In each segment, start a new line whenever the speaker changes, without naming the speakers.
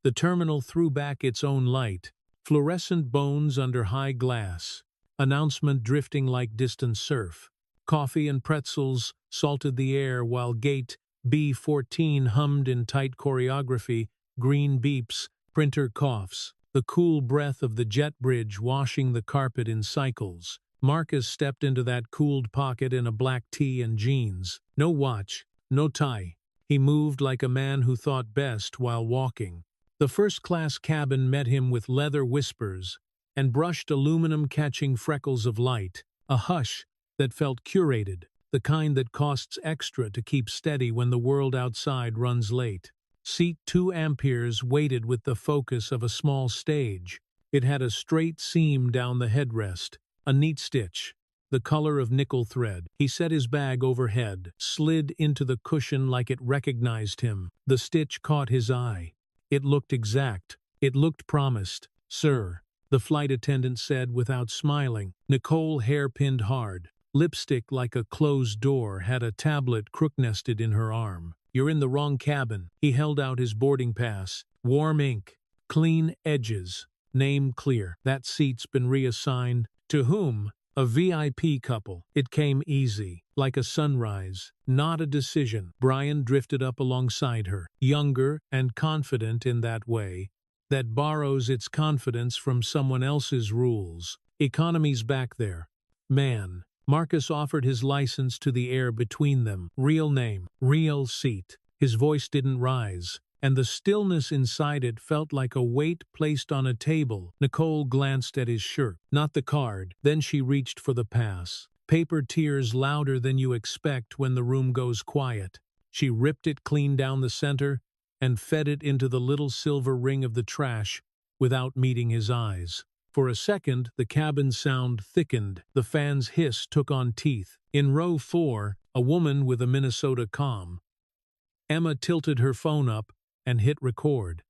The terminal threw back its own light, fluorescent bones under high glass, announcement drifting like distant surf. Coffee and pretzels salted the air while gate B14 hummed in tight choreography, green beeps, printer coughs, the cool breath of the jet bridge washing the carpet in cycles. Marcus stepped into that cooled pocket in a black tee and jeans. No watch, no tie. He moved like a man who thought best while walking. The first-class cabin met him with leather whispers and brushed aluminum-catching freckles of light, a hush that felt curated, the kind that costs extra to keep steady when the world outside runs late. Seat 2 amperes waited with the focus of a small stage. It had a straight seam down the headrest, a neat stitch, the color of nickel thread. He set his bag overhead, slid into the cushion like it recognized him. The stitch caught his eye. It looked exact. It looked promised. "Sir," the flight attendant said without smiling. Nicole hair-pinned hard. Lipstick like a closed door had a tablet crook-nested in her arm. "You're in the wrong cabin." He held out his boarding pass. Warm ink. Clean edges. Name clear. "That seat's been reassigned." "To whom?" "A VIP couple." It came easy, like a sunrise, not a decision. Brian drifted up alongside her, younger and confident in that way, that borrows its confidence from someone else's rules. Economy's back there. "Man." Marcus offered his license to the air between them. Real name, real seat. His voice didn't rise, and the stillness inside it felt like a weight placed on a table. Nicole glanced at his shirt, not the card. Then she reached for the pass. Paper tears louder than you expect when the room goes quiet. She ripped it clean down the center and fed it into the little silver ring of the trash without meeting his eyes. For a second, the cabin sound thickened. The fan's hiss took on teeth. In row 4, a woman with a Minnesota calm. Emma tilted her phone up and hit record.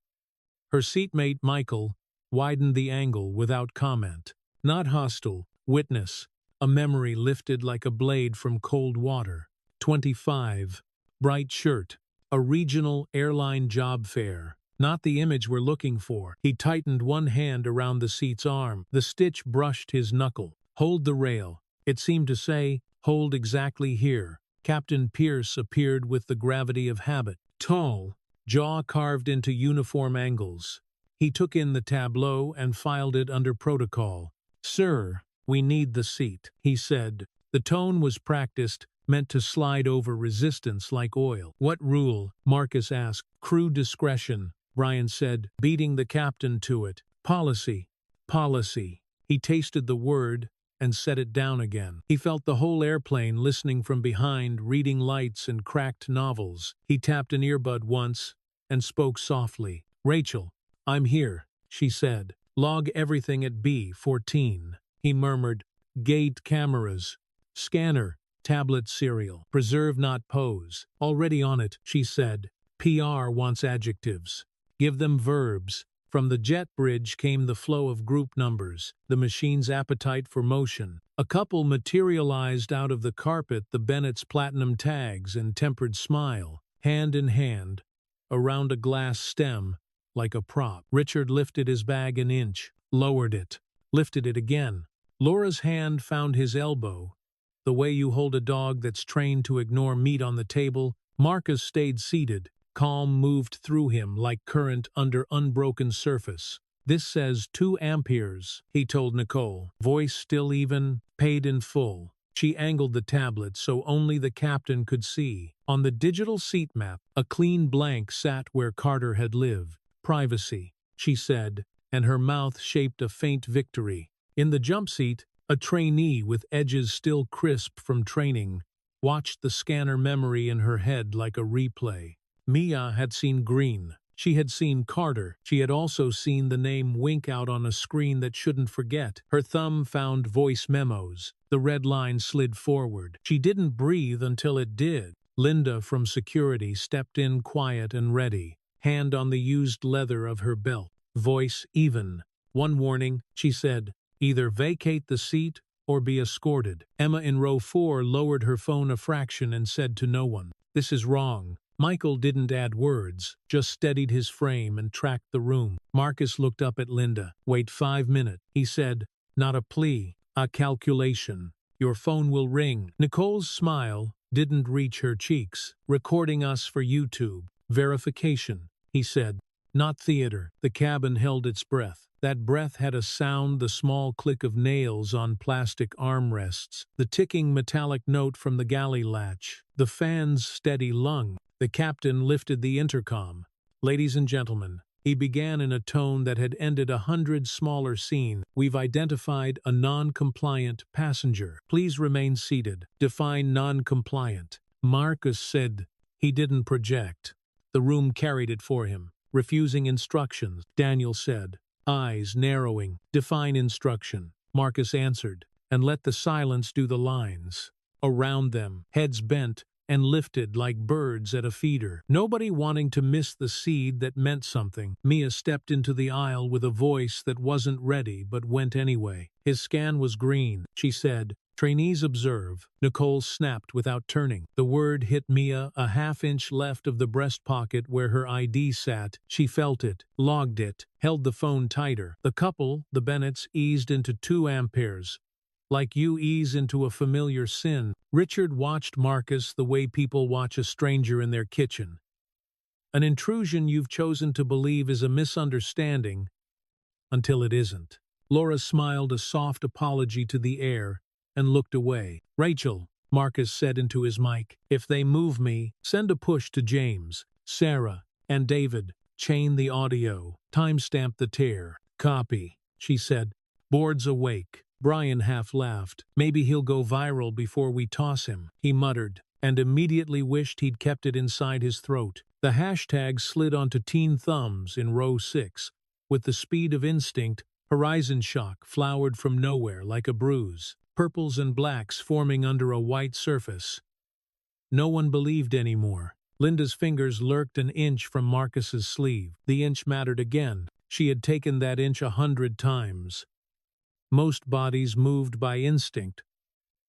Her seatmate, Michael, widened the angle without comment. Not hostile. Witness. A memory lifted like a blade from cold water. 25. Bright shirt. A regional airline job fair. Not the image we're looking for. He tightened one hand around the seat's arm. The stitch brushed his knuckle. "Hold the rail." It seemed to say, "Hold exactly here." Captain Pierce appeared with the gravity of habit. Tall, jaw carved into uniform angles. He took in the tableau and filed it under protocol. "Sir, we need the seat," he said. The tone was practiced, meant to slide over resistance like oil. "What rule?" Marcus asked. "Crew discretion," Brian said, beating the captain to it. "Policy. Policy." He tasted the word and set it down again. He felt the whole airplane listening from behind, reading lights and cracked novels. He tapped an earbud once and spoke softly. "Rachel, I'm here," she said. "Log everything at B14. He murmured, "Gate cameras. Scanner. Tablet serial. Preserve not pose." "Already on it," she said. "PR wants adjectives. Give them verbs." From the jet bridge came the flow of group numbers, the machine's appetite for motion. A couple materialized out of the carpet, the Bennett's platinum tags and tempered smile, hand in hand, around a glass stem, like a prop. Richard lifted his bag an inch, lowered it, lifted it again. Laura's hand found his elbow, the way you hold a dog that's trained to ignore meat on the table. Marcus stayed seated. Calm moved through him like current under unbroken surface. "This says 2 amperes, he told Nicole. Voice still even, paid in full. She angled the tablet so only the captain could see. On the digital seat map, a clean blank sat where Carter had lived. "Privacy," she said, and her mouth shaped a faint victory. In the jump seat, a trainee with edges still crisp from training watched the scanner memory in her head like a replay. Mia had seen green. She had seen Carter. She had also seen the name wink out on a screen that shouldn't forget. Her thumb found voice memos. The red line slid forward. She didn't breathe until it did. Linda from security stepped in quiet and ready, hand on the used leather of her belt. Voice even. "One warning," she said. "Either vacate the seat or be escorted." Emma in row 4 lowered her phone a fraction and said to no one, "This is wrong." Michael didn't add words, just steadied his frame and tracked the room. Marcus looked up at Linda. "Wait 5 minutes," he said. "Not a plea, a calculation. Your phone will ring." Nicole's smile didn't reach her cheeks. "Recording us for YouTube. Verification," he said. "Not theater." The cabin held its breath. That breath had a sound, the small click of nails on plastic armrests, the ticking metallic note from the galley latch, the fan's steady lung. The captain lifted the intercom. "Ladies and gentlemen," he began in a tone that had ended 100 smaller scenes, "we've identified a non-compliant passenger. Please remain seated." "Define non-compliant." Marcus said. He didn't project. The room carried it for him. "Refusing instructions," Daniel said, eyes narrowing. "Define instruction," Marcus answered, and let the silence do the lines. Around them, heads bent and lifted like birds at a feeder. Nobody wanting to miss the seed that meant something. Mia stepped into the aisle with a voice that wasn't ready but went anyway. "His scan was green," she said. "Trainees observe." Nicole snapped without turning. The word hit Mia a half-inch left of the breast pocket where her ID sat. She felt it, logged it, held the phone tighter. The couple, the Bennetts, eased into 2 amperes. Like you ease into a familiar sin. Richard watched Marcus the way people watch a stranger in their kitchen. An intrusion you've chosen to believe is a misunderstanding until it isn't. Laura smiled a soft apology to the air and looked away. "Rachel," Marcus said into his mic, "if they move me, send a push to James, Sarah, and David. Chain the audio. Timestamp the tear." "Copy," she said. "Board's awake." Brian half laughed. "Maybe he'll go viral before we toss him," he muttered, and immediately wished he'd kept it inside his throat. The hashtag slid onto teen thumbs in row 6. With the speed of instinct, Horizon Shock flowered from nowhere like a bruise, purples and blacks forming under a white surface. No one believed anymore. Linda's fingers lurked an inch from Marcus's sleeve. The inch mattered again. She had taken that inch 100 times. Most bodies moved by instinct.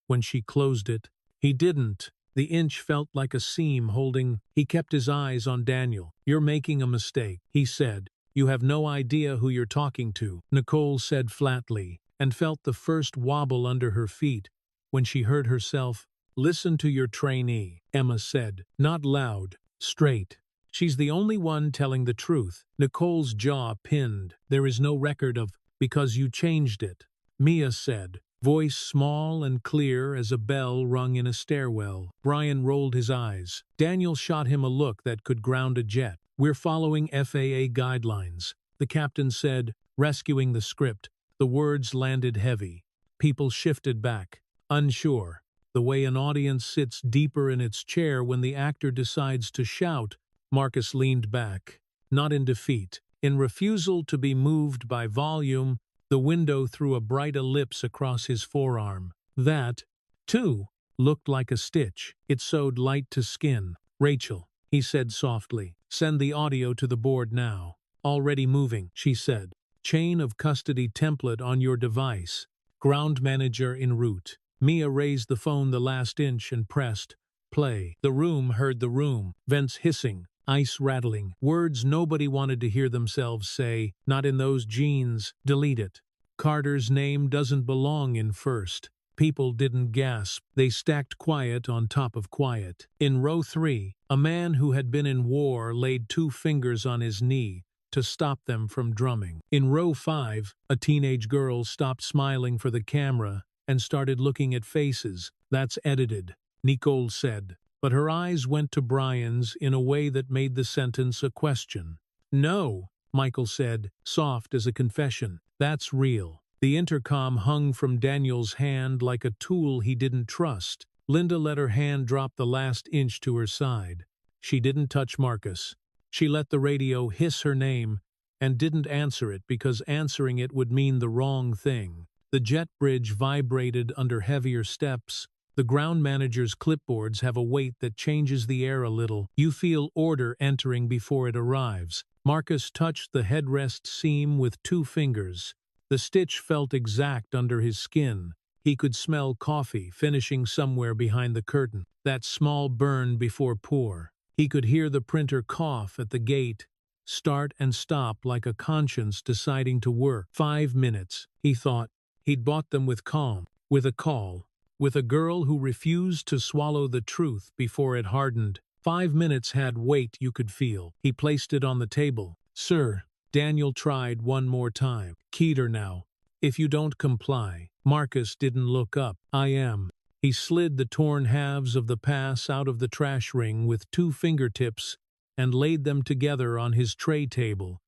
When she closed it, he didn't. The inch felt like a seam holding. He kept his eyes on Daniel. "You're making a mistake," he said. "You have no idea who you're talking to," Nicole said flatly, and felt the first wobble under her feet when she heard herself. "Listen to your trainee," Emma said. Not loud, straight. "She's the only one telling the truth." Nicole's jaw pinned. "There is no record of, because you changed it," Mia said, voice small and clear as a bell rung in a stairwell. Brian rolled his eyes. Daniel shot him a look that could ground a jet. "We're following FAA guidelines," the captain said, rescuing the script. The words landed heavy. People shifted back, unsure, the way an audience sits deeper in its chair when the actor decides to shout. Marcus leaned back, not in defeat, in refusal to be moved by volume. The window threw a bright ellipse across his forearm. That, too, looked like a stitch. It sewed light to skin. "Rachel," he said softly, "send the audio to the board now." "Already moving," she said. "Chain of custody template on your device. Ground manager en route." Mia raised the phone the last inch and pressed play. The room heard the room. Vents hissing, ice rattling, words nobody wanted to hear themselves say. "Not in those jeans." "Delete it. Carter's name doesn't belong in first." People didn't gasp. They stacked quiet on top of quiet. In row 3, a man who had been in war laid 2 fingers on his knee to stop them from drumming. In row 5, a teenage girl stopped smiling for the camera and started looking at faces. "That's edited," Nicole said, but her eyes went to Brian's in a way that made the sentence a question. "No," Michael said, soft as a confession. "That's real." The intercom hung from Daniel's hand like a tool he didn't trust. Linda let her hand drop the last inch to her side. She didn't touch Marcus. She let the radio hiss her name and didn't answer it because answering it would mean the wrong thing. The jet bridge vibrated under heavier steps. The ground manager's clipboards have a weight that changes the air a little. You feel order entering before it arrives. Marcus touched the headrest seam with 2 fingers. The stitch felt exact under his skin. He could smell coffee finishing somewhere behind the curtain. That small burn before pour. He could hear the printer cough at the gate, start and stop like a conscience deciding to work. 5 minutes, he thought. He'd bought them with calm, with a call, with a girl who refused to swallow the truth before it hardened. 5 minutes had weight you could feel. He placed it on the table. Sir, Daniel tried one more time. Keter now. If you don't comply. Marcus didn't look up. I am. He slid the torn halves of the pass out of the trash ring with 2 fingertips and laid them together on his tray table,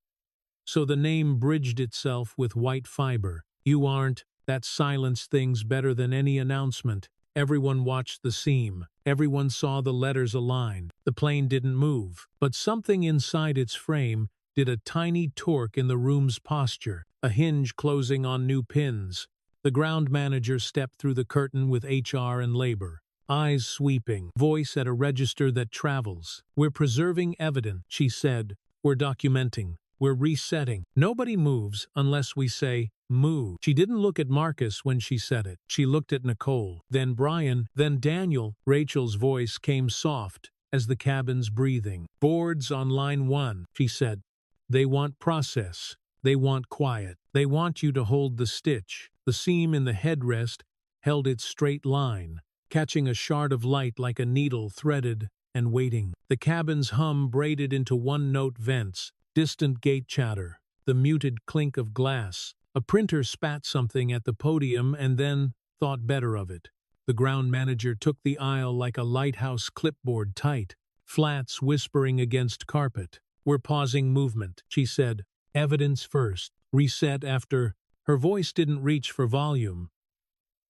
so the name bridged itself with white fiber. You aren't. That silenced things better than any announcement. Everyone watched the seam. Everyone saw the letters align. The plane didn't move, but something inside its frame did a tiny torque in the room's posture, a hinge closing on new pins. The ground manager stepped through the curtain with HR and labor, eyes sweeping, voice at a register that travels. We're preserving evidence, she said. We're documenting. We're resetting. Nobody moves unless we say, move. She didn't look at Marcus when she said it. She looked at Nicole, then Brian, then Daniel. Rachel's voice came soft as the cabin's breathing. Boards on line 1, she said. They want process. They want quiet. They want you to hold the stitch. The seam in the headrest held its straight line, catching a shard of light like a needle threaded and waiting. The cabin's hum braided into one-note vents, distant gate chatter, the muted clink of glass. A printer spat something at the podium and then thought better of it. The ground manager took the aisle like a lighthouse clipboard tight, flats whispering against carpet. We're pausing movement, she said. Evidence first. Reset after. Her voice didn't reach for volume.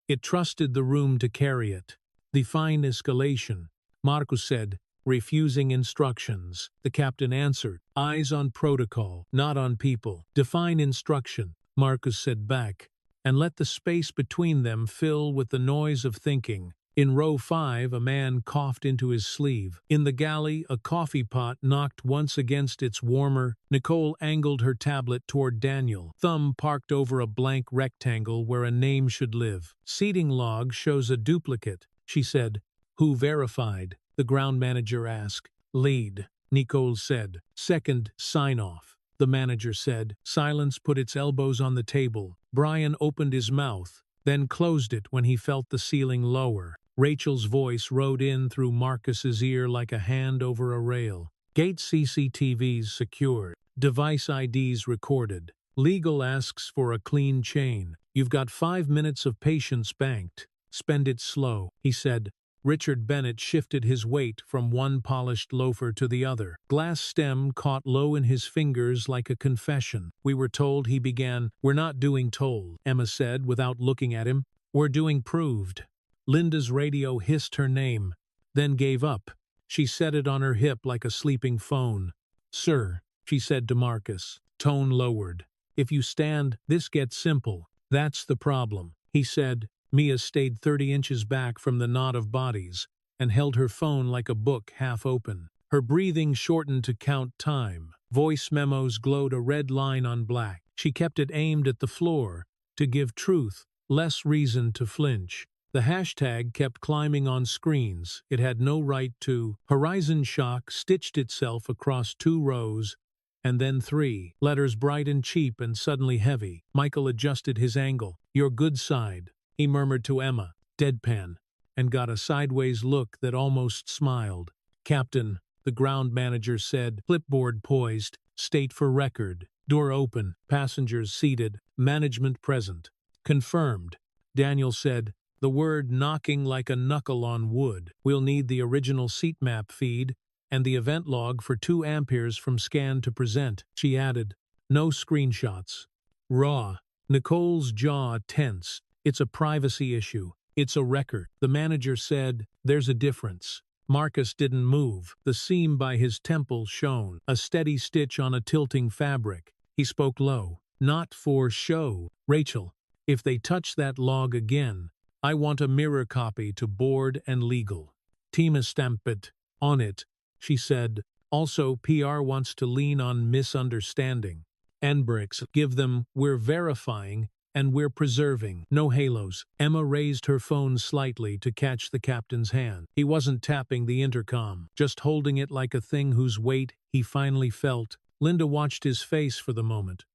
It trusted the room to carry it. Define escalation, Marcus said, refusing instructions. The captain answered, eyes on protocol, not on people. Define instruction, Marcus said back, and let the space between them fill with the noise of thinking. In row 5, a man coughed into his sleeve. In the galley, a coffee pot knocked once against its warmer. Nicole angled her tablet toward Daniel, thumb parked over a blank rectangle where a name should live. Seating log shows a duplicate, she said. Who verified? The ground manager asked. Lead, Nicole said. Second, sign off, the manager said. Silence put its elbows on the table. Brian opened his mouth, then closed it when he felt the ceiling lower. Rachel's voice rode in through Marcus's ear like a hand over a rail. Gate CCTVs secured. Device IDs recorded. Legal asks for a clean chain. You've got 5 minutes of patience banked. Spend it slow, he said. Richard Bennett shifted his weight from one polished loafer to the other. Glass stem caught low in his fingers like a confession. We were told, he began. We're not doing told, Emma said without looking at him. We're doing proved. Linda's radio hissed her name, then gave up. She set it on her hip like a sleeping phone. Sir, she said to Marcus, tone lowered. If you stand, this gets simple. That's the problem, he said. Mia stayed 30 inches back from the knot of bodies and held her phone like a book half open. Her breathing shortened to count time. Voice memos glowed a red line on black. She kept it aimed at the floor to give truth, less reason to flinch. The hashtag kept climbing on screens. It had no right to. Horizon Shock stitched itself across 2 rows, and then 3. Letters bright and cheap and suddenly heavy. Michael adjusted his angle. Your good side, he murmured to Emma, deadpan, and got a sideways look that almost smiled. Captain, the ground manager said, clipboard poised, state for record. Door open, passengers seated, management present. Confirmed, Daniel said, the word knocking like a knuckle on wood. We'll need the original seat map feed and the event log for 2 amperes from scan to present, she added. No screenshots. Raw. Nicole's jaw tense. It's a privacy issue. It's a record. The manager said, there's a difference. Marcus didn't move. The seam by his temple shone, a steady stitch on a tilting fabric. He spoke low. Not for show. Rachel, if they touch that log again, I want a mirror copy to board and legal. Tima stamped it. On it, she said. Also, PR wants to lean on misunderstanding. Enbricks, give them, we're verifying, and we're preserving. No halos. Emma raised her phone slightly to catch the captain's hand. He wasn't tapping the intercom, just holding it like a thing whose weight he finally felt. Linda watched his face for the moment.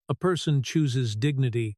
A person chooses dignity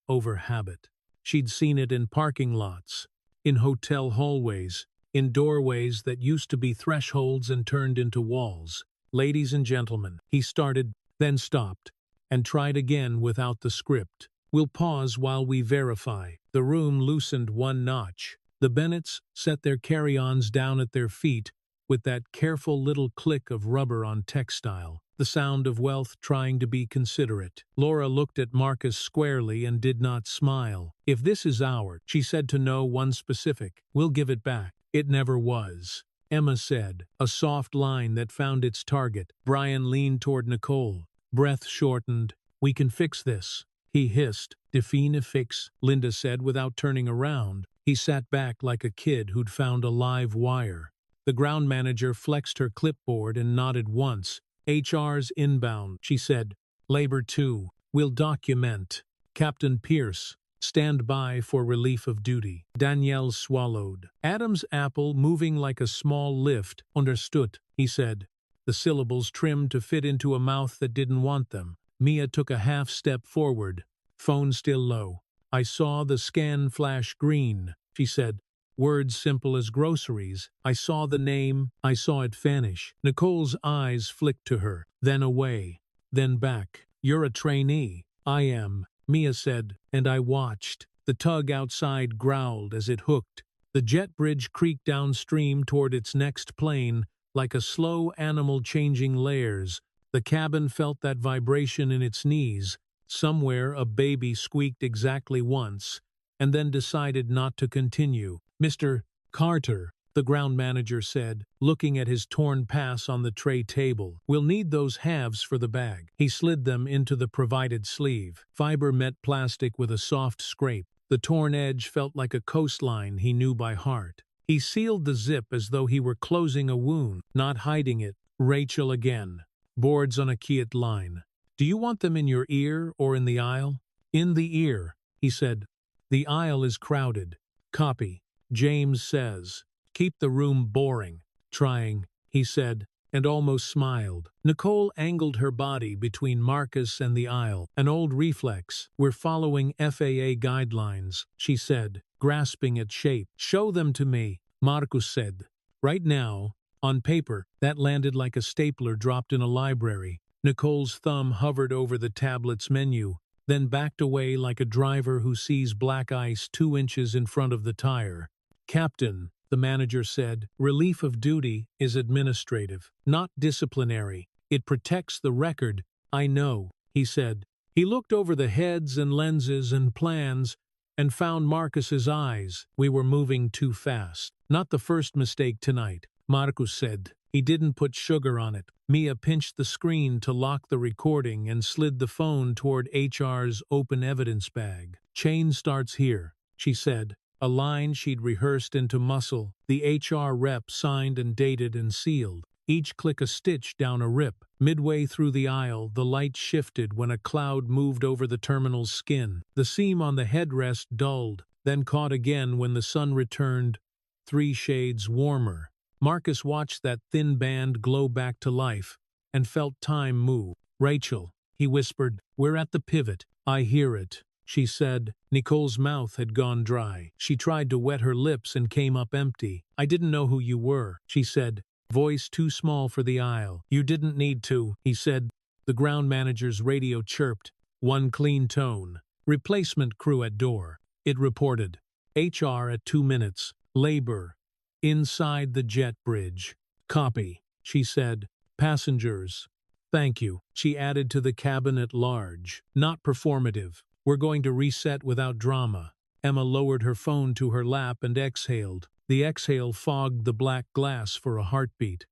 over habit. She'd seen it in parking lots, in hotel hallways, in doorways that used to be thresholds and turned into walls. Ladies and gentlemen, he started, then stopped, and tried again without the script. We'll pause while we verify. The room loosened one notch. The Bennetts set their carry-ons down at their feet with that careful little click of rubber on textile, the sound of wealth trying to be considerate. Laura looked at Marcus squarely and did not smile. If this is ours, she said to no one specific, we'll give it back. It never was, Emma said, a soft line that found its target. Brian leaned toward Nicole. Breath shortened. We can fix this, he hissed. Define fix, Linda said without turning around. He sat back like a kid who'd found a live wire. The ground manager flexed her clipboard and nodded once. HR's inbound, she said. Labor 2. We'll document. Captain Pierce. Stand by for relief of duty. Danielle swallowed. Adam's apple moving like a small lift. Understood, he said, the syllables trimmed to fit into a mouth that didn't want them. Mia took a half step forward. Phone still low. I saw the scan flash green, she said. Words simple as groceries. I saw the name. I saw it vanish. Nicole's eyes flicked to her, then away, then back. You're a trainee. I am, Mia said, and I watched. The tug outside growled as it hooked. The jet bridge creaked downstream toward its next plane, like a slow animal changing layers. The cabin felt that vibration in its knees. Somewhere a baby squeaked exactly once, and then decided not to continue. Mr. Carter, the ground manager said, looking at his torn pass on the tray table. We'll need those halves for the bag. He slid them into the provided sleeve. Fiber met plastic with a soft scrape. The torn edge felt like a coastline he knew by heart. He sealed the zip as though he were closing a wound, not hiding it. Rachel again. Boards on a Kiat line. Do you want them in your ear or in the aisle? In the ear, he said. The aisle is crowded. Copy. James says. Keep the room boring. Trying, he said, and almost smiled. Nicole angled her body between Marcus and the aisle. An old reflex. We're following FAA guidelines, she said, grasping at shape. Show them to me, Marcus said. Right now, on paper, that landed like a stapler dropped in a library. Nicole's thumb hovered over the tablet's menu, then backed away like a driver who sees black ice 2 inches in front of the tire. Captain, the manager said, relief of duty is administrative, not disciplinary. It protects the record. I know, he said. He looked over the heads and lenses and plans and found Marcus's eyes. We were moving too fast. Not the first mistake tonight, Marcus said. He didn't put sugar on it. Mia pinched the screen to lock the recording and slid the phone toward HR's open evidence bag. Chain starts here, she said, a line she'd rehearsed into muscle. The HR rep signed and dated and sealed. Each click a stitch down a rip. Midway through the aisle, the light shifted when a cloud moved over the terminal's skin. The seam on the headrest dulled, then caught again when the sun returned, 3 shades warmer. Marcus watched that thin band glow back to life and felt time move. Rachel, he whispered, we're at the pivot. I hear it, she said. Nicole's mouth had gone dry. She tried to wet her lips and came up empty. I didn't know who you were, she said, voice too small for the aisle. You didn't need to, he said. The ground manager's radio chirped, one clean tone. Replacement crew at door. It reported. HR at 2 minutes. Labor. Inside the jet bridge. Copy, she said. Passengers. Thank you, she added to the cabin at large. Not performative. We're going to reset without drama. Emma lowered her phone to her lap and exhaled. The exhale fogged the black glass for a heartbeat.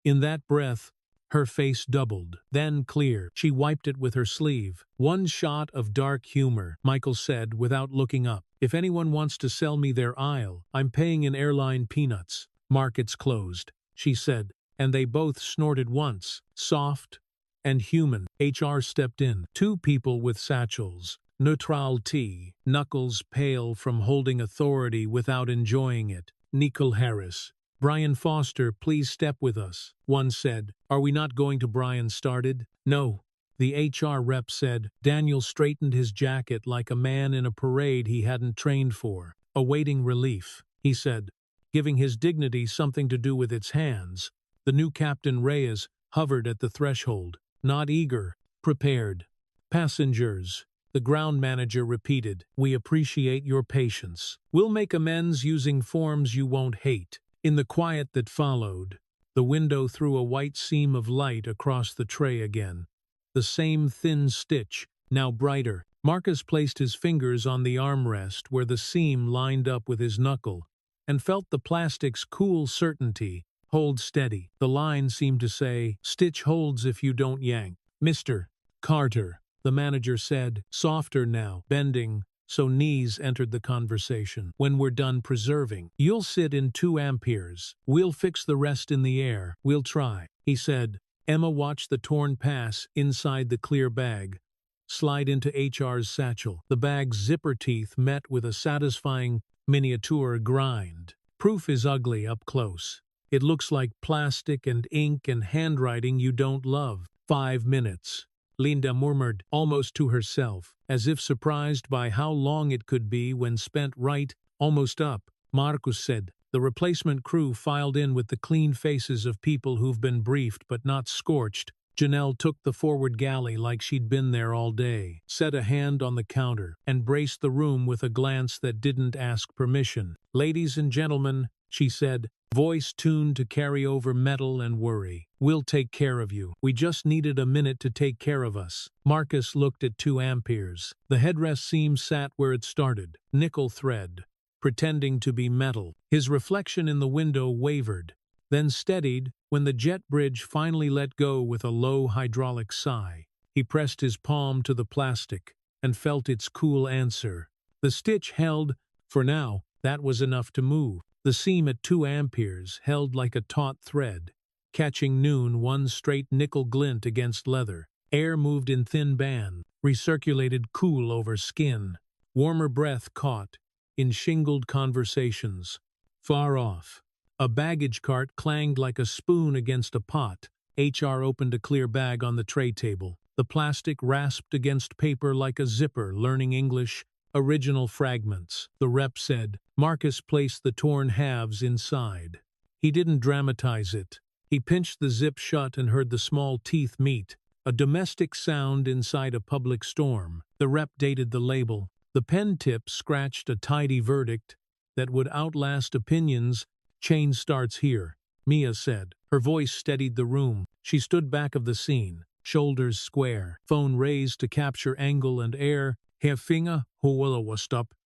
In that breath, her face doubled, then clear. She wiped it with her sleeve. One shot of dark humor, Michael said without looking up. If anyone wants to sell me their aisle, I'm paying in airline peanuts. Markets closed, she said, and they both snorted once, soft and human. HR stepped in. 2 people with satchels. Neutrality, knuckles pale from holding authority without enjoying it. Nicole Harris. Brian Foster, please step with us. One said. Are we not going to? Brian started. No. The HR rep said. Daniel straightened his jacket like a man in a parade he hadn't trained for. Awaiting relief, he said, giving his dignity something to do with its hands. The new Captain Reyes hovered at the threshold, not eager, prepared. Passengers, the ground manager repeated, we appreciate your patience. We'll make amends using forms you won't hate. In the quiet that followed, the window threw a white seam of light across the tray again. The same thin stitch, now brighter. Marcus placed his fingers on the armrest where the seam lined up with his knuckle, and felt the plastic's cool certainty. Hold steady. The line seemed to say, stitch holds if you don't yank. Mr. Carter, the manager said, softer now, bending, so knees entered the conversation. When we're done preserving, you'll sit in 2 amperes. We'll fix the rest in the air. We'll try, he said. Emma watched the torn pass inside the clear bag slide into HR's satchel. The bag's zipper teeth met with a satisfying miniature grind. Proof is ugly up close. It looks like plastic and ink and handwriting you don't love. 5 minutes. Linda murmured, almost to herself, as if surprised by how long it could be when spent right, almost up. Marcus said. The replacement crew filed in with the clean faces of people who've been briefed but not scorched. Janelle took the forward galley like she'd been there all day, set a hand on the counter, and braced the room with a glance that didn't ask permission. Ladies and gentlemen, she said, voice tuned to carry over metal and worry. We'll take care of you. We just needed a minute to take care of us. Marcus looked at 2 amperes. The headrest seam sat where it started, nickel thread, pretending to be metal. His reflection in the window wavered, then steadied when the jet bridge finally let go with a low hydraulic sigh. He pressed his palm to the plastic and felt its cool answer. The stitch held, for now, that was enough to move. The seam at 2 amperes held like a taut thread, catching noon one straight nickel glint against leather. Air moved in thin band, recirculated cool over skin. Warmer breath caught in shingled conversations. Far off, a baggage cart clanged like a spoon against a pot. HR opened a clear bag on the tray table. The plastic rasped against paper like a zipper learning English. Original fragments, the rep said. Marcus placed the torn halves inside. He didn't dramatize it. He pinched the zip shut and heard the small teeth meet, a domestic sound inside a public storm. The rep dated the label. The pen tip scratched a tidy verdict that would outlast opinions. Chain starts here, Mia said. Her voice steadied the room. She stood back of the scene, shoulders square, phone raised to capture angle and air. Her finger,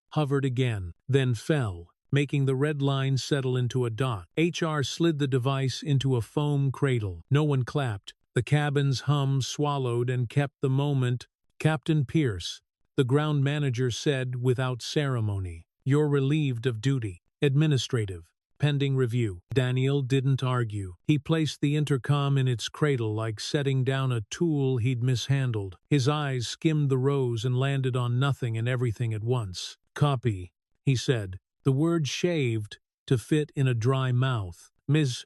hovered again, then fell, making the red line settle into a dot. HR slid the device into a foam cradle. No one clapped. The cabin's hum swallowed and kept the moment. Captain Pierce, the ground manager said without ceremony, you're relieved of duty. Administrative. Pending review. Daniel didn't argue. He placed the intercom in its cradle like setting down a tool he'd mishandled. His eyes skimmed the rows and landed on nothing and everything at once. Copy, he said, the word shaved to fit in a dry mouth. Ms.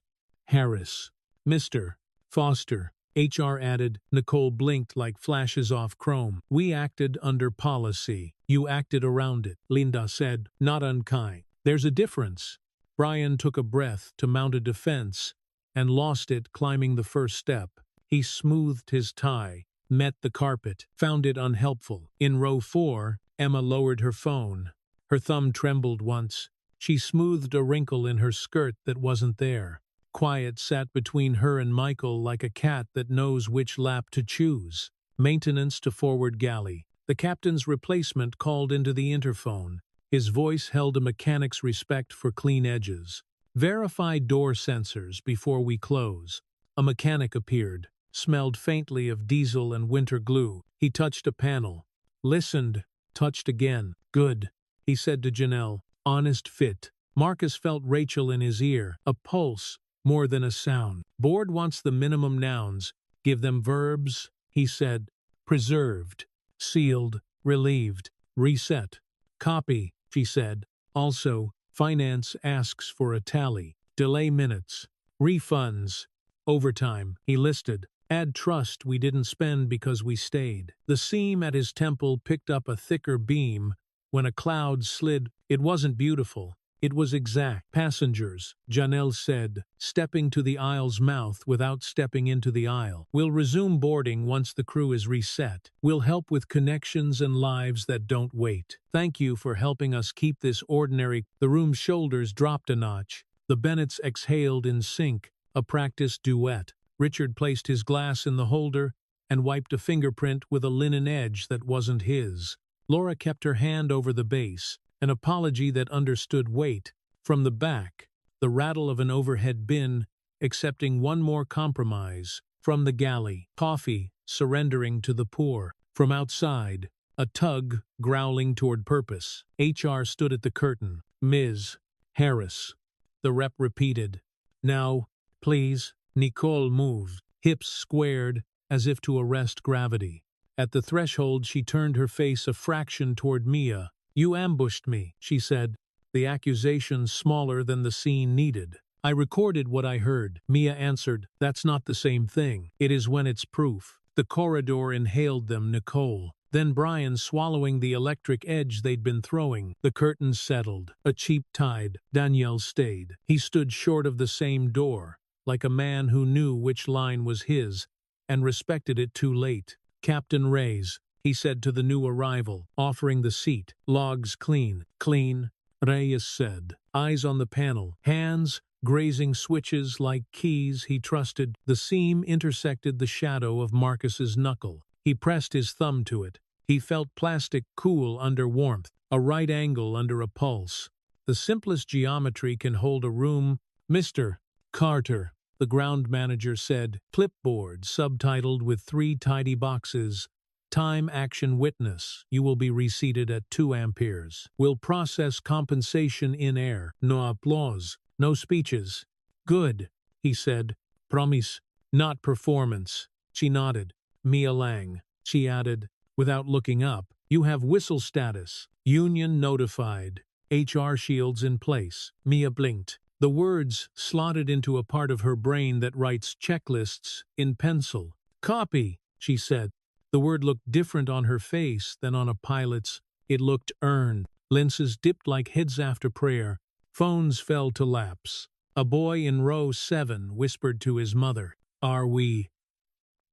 Harris. Mr. Foster. HR added. Nicole blinked like flashes off chrome. We acted under policy. You acted around it, Linda said, not unkind. There's a difference. Brian took a breath to mount a defense and lost it climbing the first step. He smoothed his tie, met the carpet, found it unhelpful. In row 4, Emma lowered her phone. Her thumb trembled once. She smoothed a wrinkle in her skirt that wasn't there. Quiet sat between her and Michael like a cat that knows which lap to choose. Maintenance to forward galley. The captain's replacement called into the interphone. His voice held a mechanic's respect for clean edges. Verify door sensors before we close. A mechanic appeared, smelled faintly of diesel and winter glue. He touched a panel, listened, touched again. Good, he said to Janelle. Honest fit. Marcus felt Rachel in his ear, a pulse, more than a sound. Board wants the minimum nouns. Give them verbs, he said. Preserved, sealed, relieved. Reset. Copy, she said. Also, finance asks for a tally. Delay minutes. Refunds. Overtime, he listed. Add trust we didn't spend because we stayed. The seam at his temple picked up a thicker beam when a cloud slid. It wasn't beautiful. It was exact. Passengers, Janelle said, stepping to the aisle's mouth without stepping into the aisle. We'll resume boarding once the crew is reset. We'll help with connections and lives that don't wait. Thank you for helping us keep this ordinary. The room's shoulders dropped a notch. The Bennetts exhaled in sync, a practice duet. Richard placed his glass in the holder and wiped a fingerprint with a linen edge that wasn't his. Laura kept her hand over the base, an apology that understood weight. From the back, the rattle of an overhead bin, accepting one more compromise. From the galley, coffee, surrendering to the poor. From outside, a tug, growling toward purpose. HR stood at the curtain. Ms. Harris. The rep repeated. Now, please. Nicole moved, hips squared, as if to arrest gravity. At the threshold, she turned her face a fraction toward Mia. You ambushed me, she said, the accusation smaller than the scene needed. I recorded what I heard. Mia answered, that's not the same thing. It is when it's proof. The corridor inhaled them, Nicole. Then Brian swallowing the electric edge they'd been throwing. The curtains settled. A cheap tide. Danielle stayed. He stood short of the same door, like a man who knew which line was his, and respected it too late. Captain Reyes, he said to the new arrival, offering the seat. Logs clean. Clean, Reyes said. Eyes on the panel. Hands grazing switches like keys he trusted. The seam intersected the shadow of Marcus's knuckle. He pressed his thumb to it. He felt plastic cool under warmth, a right angle under a pulse. The simplest geometry can hold a room. Mr. Carter, the ground manager said, clipboard subtitled with 3 tidy boxes. Time action witness. You will be reseated at 2 amperes. Will process compensation in air. No applause. No speeches. Good, he said. Promise, not performance. She nodded. Mia Lang, she added, without looking up. You have whistle status. Union notified. HR shields in place. Mia blinked. The words slotted into a part of her brain that writes checklists in pencil. Copy, she said. The word looked different on her face than on a pilot's. It looked earned. Lenses dipped like heads after prayer. Phones fell to laps. A boy in row 7 whispered to his mother, Are we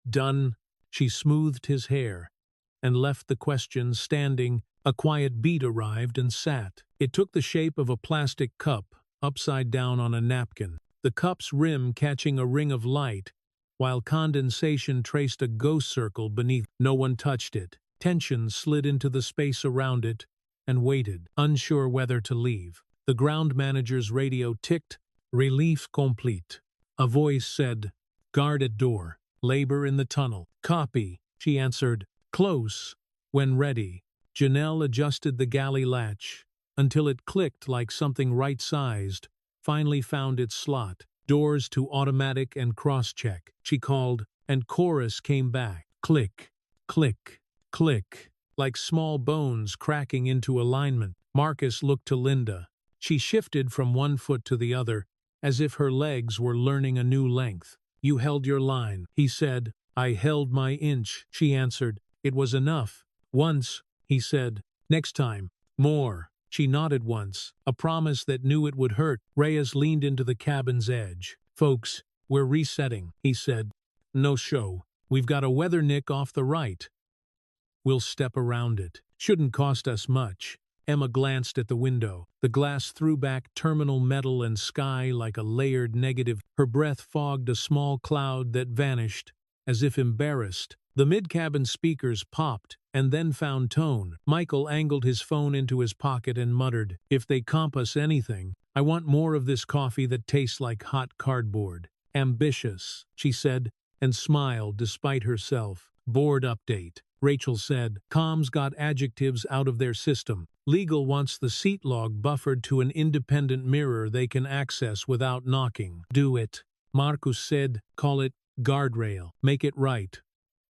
done? She smoothed his hair and left the question standing. A quiet beat arrived and sat. It took the shape of a plastic cup, upside down on a napkin, the cup's rim catching a ring of light, while condensation traced a ghost circle beneath. No one touched it. Tension slid into the space around it and waited, unsure whether to leave. The ground manager's radio ticked. Relief complete. A voice said, Guard at door. Labor in the tunnel. Copy, she answered. Close. When ready, Janelle adjusted the galley latch until it clicked like something right-sized, finally found its slot. Doors to automatic and cross-check. She called, and chorus came back. Click, click, click, like small bones cracking into alignment. Marcus looked to Linda. She shifted from one foot to the other, as if her legs were learning a new length. You held your line, he said. I held my inch, she answered. It was enough. Once, he said. Next time. More. She nodded once, a promise that knew it would hurt. Reyes leaned into the cabin's edge. Folks, we're resetting, he said. No show. We've got a weather nick off the right. We'll step around it. Shouldn't cost us much. Emma glanced at the window. The glass threw back terminal metal and sky like a layered negative. Her breath fogged a small cloud that vanished, as if embarrassed. The mid-cabin speakers popped and then found tone. Michael angled his phone into his pocket and muttered, If they comp us anything, I want more of this coffee that tastes like hot cardboard. Ambitious, she said, and smiled despite herself. Board update. Rachel said, Comms got adjectives out of their system. Legal wants the seat log buffered to an independent mirror they can access without knocking. Do it. Marcus said, Call it guardrail. Make it right.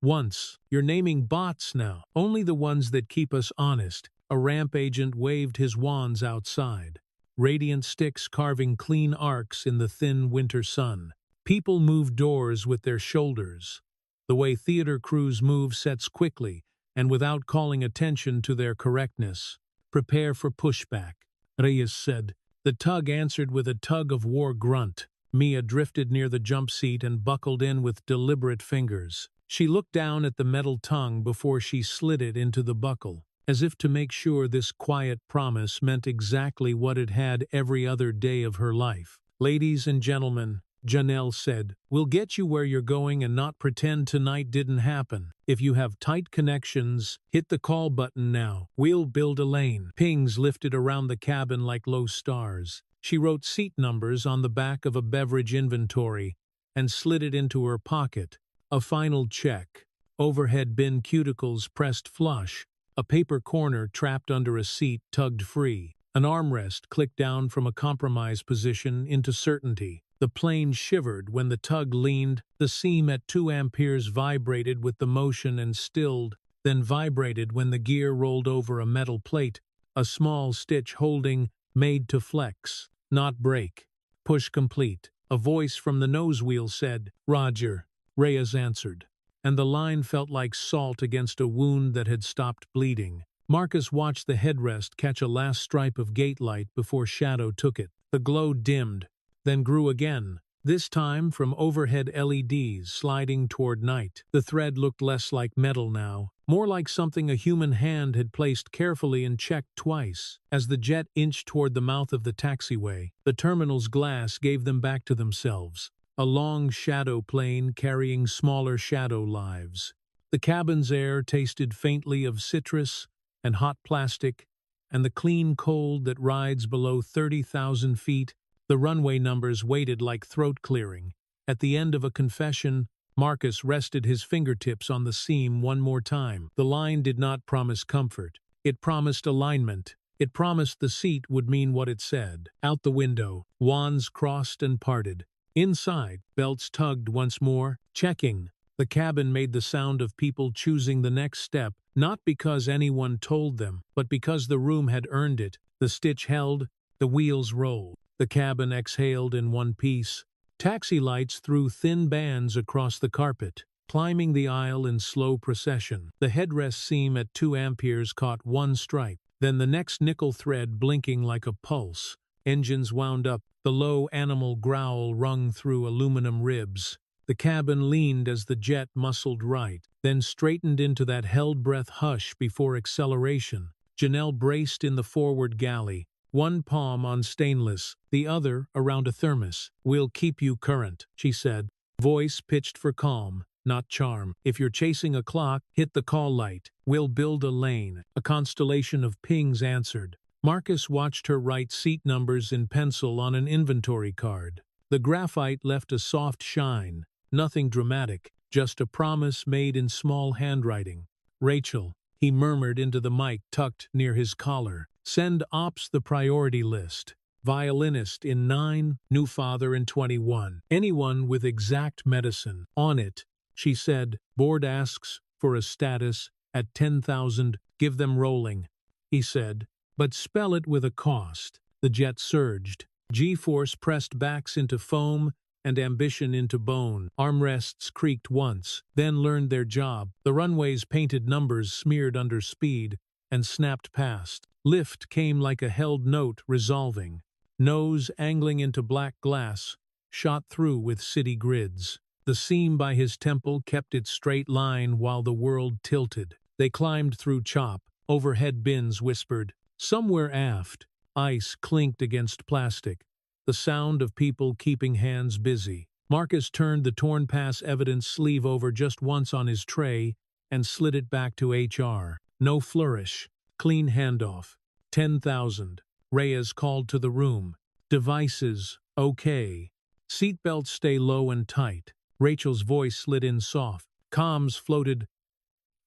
Once. You're naming bots now. Only the ones that keep us honest. A ramp agent waved his wands outside. Radiant sticks carving clean arcs in the thin winter sun. People move doors with their shoulders. The way theater crews move sets quickly, and without calling attention to their correctness. Prepare for pushback, Reyes said. The tug answered with a tug-of-war grunt. Mia drifted near the jump seat and buckled in with deliberate fingers. She looked down at the metal tongue before she slid it into the buckle, as if to make sure this quiet promise meant exactly what it had every other day of her life. Ladies and gentlemen, Janelle said, we'll get you where you're going and not pretend tonight didn't happen. If you have tight connections, hit the call button now. We'll build a lane. Pings lifted around the cabin like low stars. She wrote seat numbers on the back of a beverage inventory and slid it into her pocket. A final check. Overhead bin cuticles pressed flush. A paper corner trapped under a seat tugged free. An armrest clicked down from a compromise position into certainty. The plane shivered when the tug leaned. The seam at 2 amperes vibrated with the motion and stilled, then vibrated when the gear rolled over a metal plate, a small stitch holding, made to flex, not break. Push complete. A voice from the nose wheel said, Roger. Reyes answered, and the line felt like salt against a wound that had stopped bleeding. Marcus watched the headrest catch a last stripe of gate light before Shadow took it. The glow dimmed, then grew again, this time from overhead LEDs sliding toward night. The thread looked less like metal now, more like something a human hand had placed carefully and checked twice. As the jet inched toward the mouth of the taxiway, the terminal's glass gave them back to themselves. A long shadow plane carrying smaller shadow lives. The cabin's air tasted faintly of citrus and hot plastic, and the clean cold that rides below 30,000 feet. The runway numbers waited like throat clearing. At the end of a confession, Marcus rested his fingertips on the seam one more time. The line did not promise comfort. It promised alignment. It promised the seat would mean what it said. Out the window, wands crossed and parted. Inside, belts tugged once more. Checking. The cabin made the sound of people choosing the next step, not because anyone told them, but because the room had earned it. The stitch held, the wheels rolled. The cabin exhaled in one piece. Taxi lights threw thin bands across the carpet, climbing the aisle in slow procession. The headrest seam at 2 amperes caught one stripe, then the next nickel thread blinking like a pulse. Engines wound up. The low animal growl rung through aluminum ribs. The cabin leaned as the jet muscled right, then straightened into that held-breath hush before acceleration. Janelle braced in the forward galley, one palm on stainless, the other around a thermos. We'll keep you current, she said, voice pitched for calm, not charm. If you're chasing a clock, hit the call light. We'll build a lane. A constellation of pings answered. Marcus watched her write seat numbers in pencil on an inventory card. The graphite left a soft shine, nothing dramatic, just a promise made in small handwriting. Rachel, he murmured into the mic tucked near his collar. Send ops the priority list. Violinist in 9, new father in 21. Anyone with exact medicine. On it, she said. Board asks for a status at 10,000. Give them rolling, he said. But spell it with a cost. The jet surged. G-force pressed backs into foam and ambition into bone. Armrests creaked once, then learned their job. The runway's painted numbers smeared under speed and snapped past. Lift came like a held note resolving. Nose angling into black glass, shot through with city grids. The seam by his temple kept its straight line while the world tilted. They climbed through chop. Overhead bins whispered. Somewhere aft, ice clinked against plastic, the sound of people keeping hands busy. Marcus turned the torn pass evidence sleeve over just once on his tray and slid it back to HR. No flourish. Clean handoff. 10,000. Reyes called to the room. Devices, okay. Seatbelts stay low and tight. Rachel's voice slid in soft. Comms floated.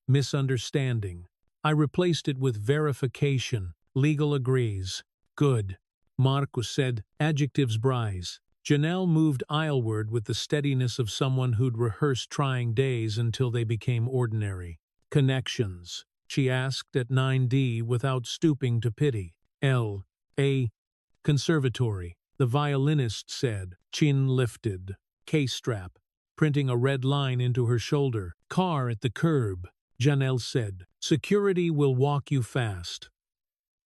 Misunderstanding. I replaced it with verification. Legal agrees. Good. Marcus said, adjectives brise. Janelle moved aisleward with the steadiness of someone who'd rehearsed trying days until they became ordinary. Connections, she asked at 9D without stooping to pity. L.A. Conservatory, the violinist said, chin lifted. Case strap, printing a red line into her shoulder. Car at the curb, Janelle said. Security will walk you fast.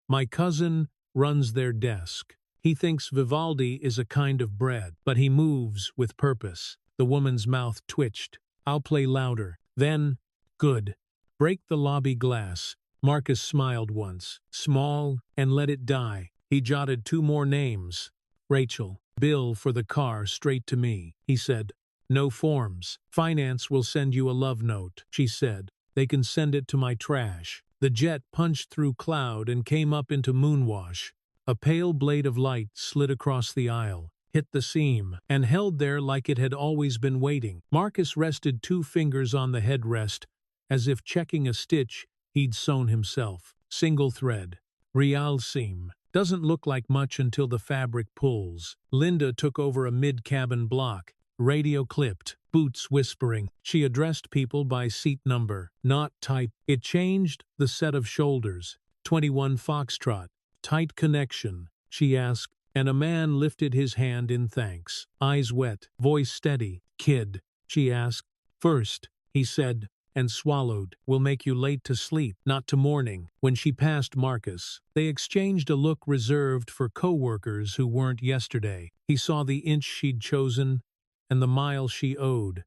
My cousin runs their desk. He thinks Vivaldi is a kind of bread, but he moves with purpose. The woman's mouth twitched. I'll play louder. Then, good. Break the lobby glass. Marcus smiled once, small, and let it die. He jotted 2 more names. Rachel. Bill for the car straight to me, he said. No forms. Finance will send you a love note, she said. They can send it to my trash. The jet punched through cloud and came up into moonwash. A pale blade of light slid across the aisle, hit the seam, and held there like it had always been waiting. Marcus rested 2 fingers on the headrest, as if checking a stitch he'd sewn himself. Single thread. Real seam. Doesn't look like much until the fabric pulls. Linda took over a mid-cabin block. Radio clipped, boots whispering. She addressed people by seat number, not type. It changed the set of shoulders. 21 Foxtrot. Tight connection, she asked, and a man lifted his hand in thanks. Eyes wet, voice steady. Kid, she asked. First, he said, and swallowed. Will make you late to sleep, not to morning. When she passed Marcus, they exchanged a look reserved for co-workers who weren't yesterday. He saw the inch she'd chosen and the mile she owed.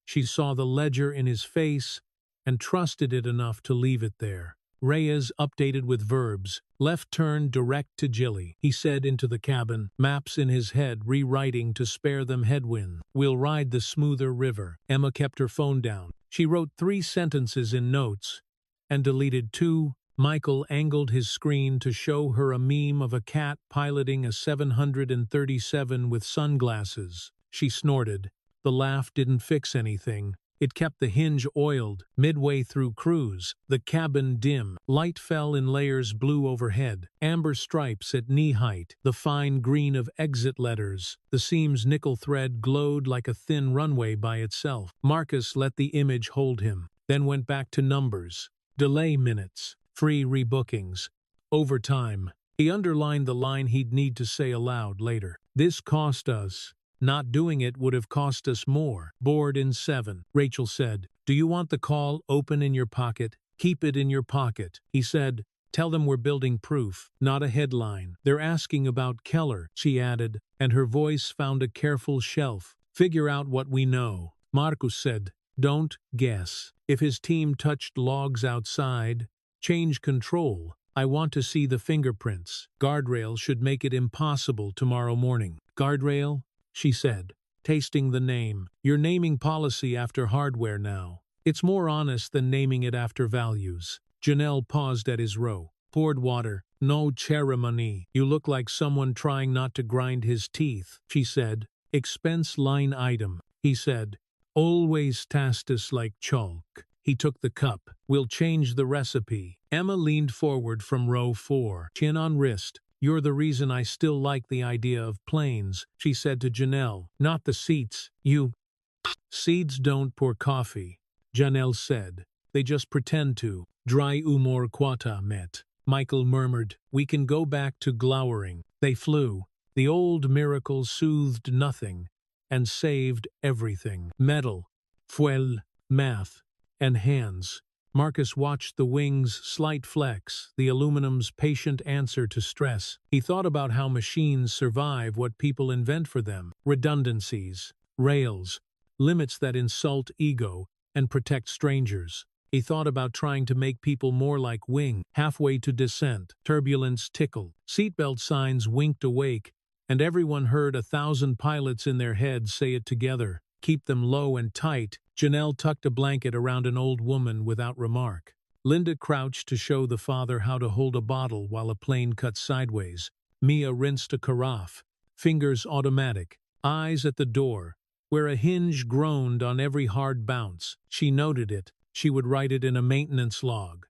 She saw the ledger in his face and trusted it enough to leave it there. Reyes updated with verbs. Left turn direct to Jilly, he said into the cabin, maps in his head rewriting to spare them headwind. We'll ride the smoother river. Emma kept her phone down. She wrote 3 sentences in notes and deleted 2. Michael angled his screen to show her a meme of a cat piloting a 737 with sunglasses. She snorted. The laugh didn't fix anything. It kept the hinge oiled. Midway through cruise, the cabin dim. Light fell in layers blue overhead. Amber stripes at knee height. The fine green of exit letters. The seam's nickel thread glowed like a thin runway by itself. Marcus let the image hold him, then went back to numbers. Delay minutes. Free rebookings. Overtime. He underlined the line he'd need to say aloud later. This cost us. Not doing it would have cost us more. Board in 7, Rachel said. Do you want the call open in your pocket? Keep it in your pocket, he said. Tell them we're building proof, not a headline. They're asking about Keller, she added, and her voice found a careful shelf. Figure out what we know. Marcus said. Don't guess. If his team touched logs outside, change control. I want to see the fingerprints. Guardrail should make it impossible tomorrow morning. Guardrail? She said, tasting the name. You're naming policy after hardware now. It's more honest than naming it after values. Janelle paused at his row. Poured water. No ceremony. You look like someone trying not to grind his teeth, she said. Expense line item, he said. Always tastus like chalk. He took the cup. We'll change the recipe. Emma leaned forward from row 4, chin on wrist. You're the reason I still like the idea of planes, she said to Janelle. Not the seats. You. Seeds don't pour coffee, Janelle said. They just pretend to. Dry humor quata met. Michael murmured. We can go back to glowering. They flew. The old miracle soothed nothing and saved everything. Metal, fuel, math, and hands. Marcus watched the wings' slight flex, the aluminum's patient answer to stress. He thought about how machines survive what people invent for them. Redundancies, rails, limits that insult ego and protect strangers. He thought about trying to make people more like wing, halfway to descent. Turbulence tickled. Seatbelt signs winked awake, and everyone heard 1,000 pilots in their heads say it together. Keep them low and tight. Janelle tucked a blanket around an old woman without remark. Linda crouched to show the father how to hold a bottle while a plane cut sideways. Mia rinsed a carafe, fingers automatic, eyes at the door, where a hinge groaned on every hard bounce. She noted it. She would write it in a maintenance log.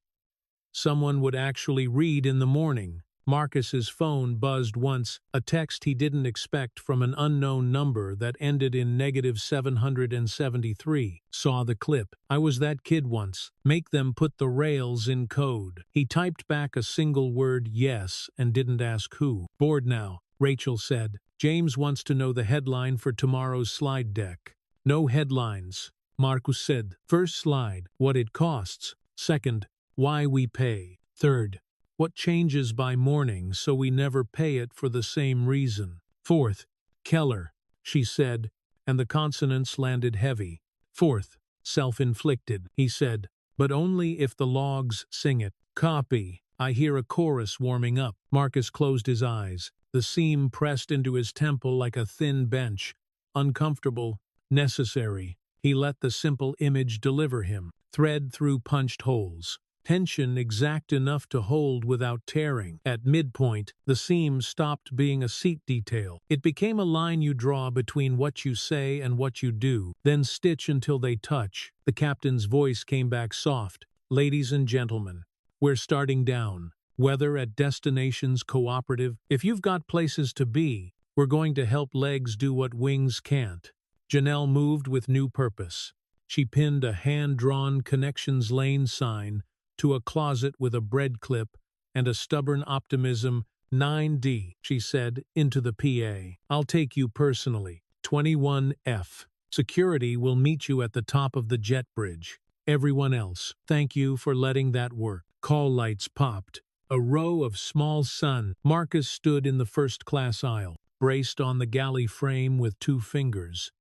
Someone would actually read in the morning. Marcus's phone buzzed once, a text he didn't expect from an unknown number that ended in -773. Saw the clip. I was that kid once. Make them put the rails in code. He typed back a single word yes and didn't ask who. Bored now, Rachel said. James wants to know the headline for tomorrow's slide deck. No headlines, Marcus said. First slide, what it costs. Second, why we pay. Third, what changes by morning so we never pay it for the same reason. Fourth, Keller, she said, and the consonants landed heavy. Fourth, self-inflicted, he said, but only if the logs sing it. Copy. I hear a chorus warming up. Marcus closed his eyes. The seam pressed into his temple like a thin bench. Uncomfortable, necessary. He let the simple image deliver him. Thread through punched holes. Tension exact enough to hold without tearing. At midpoint, the seam stopped being a seat detail. It became a line you draw between what you say and what you do, then stitch until they touch. The captain's voice came back soft. Ladies and gentlemen, we're starting down. Weather at destinations cooperative. If you've got places to be, we're going to help legs do what wings can't. Janelle moved with new purpose. She pinned a hand-drawn connections lane sign to a closet with a bread clip and a stubborn optimism. 9D, she said, into the PA. I'll take you personally. 21F. Security will meet you at the top of the jet bridge. Everyone else, thank you for letting that work. Call lights popped. A row of small sun. Marcus stood in the first-class aisle, braced on the galley frame with 2 fingers.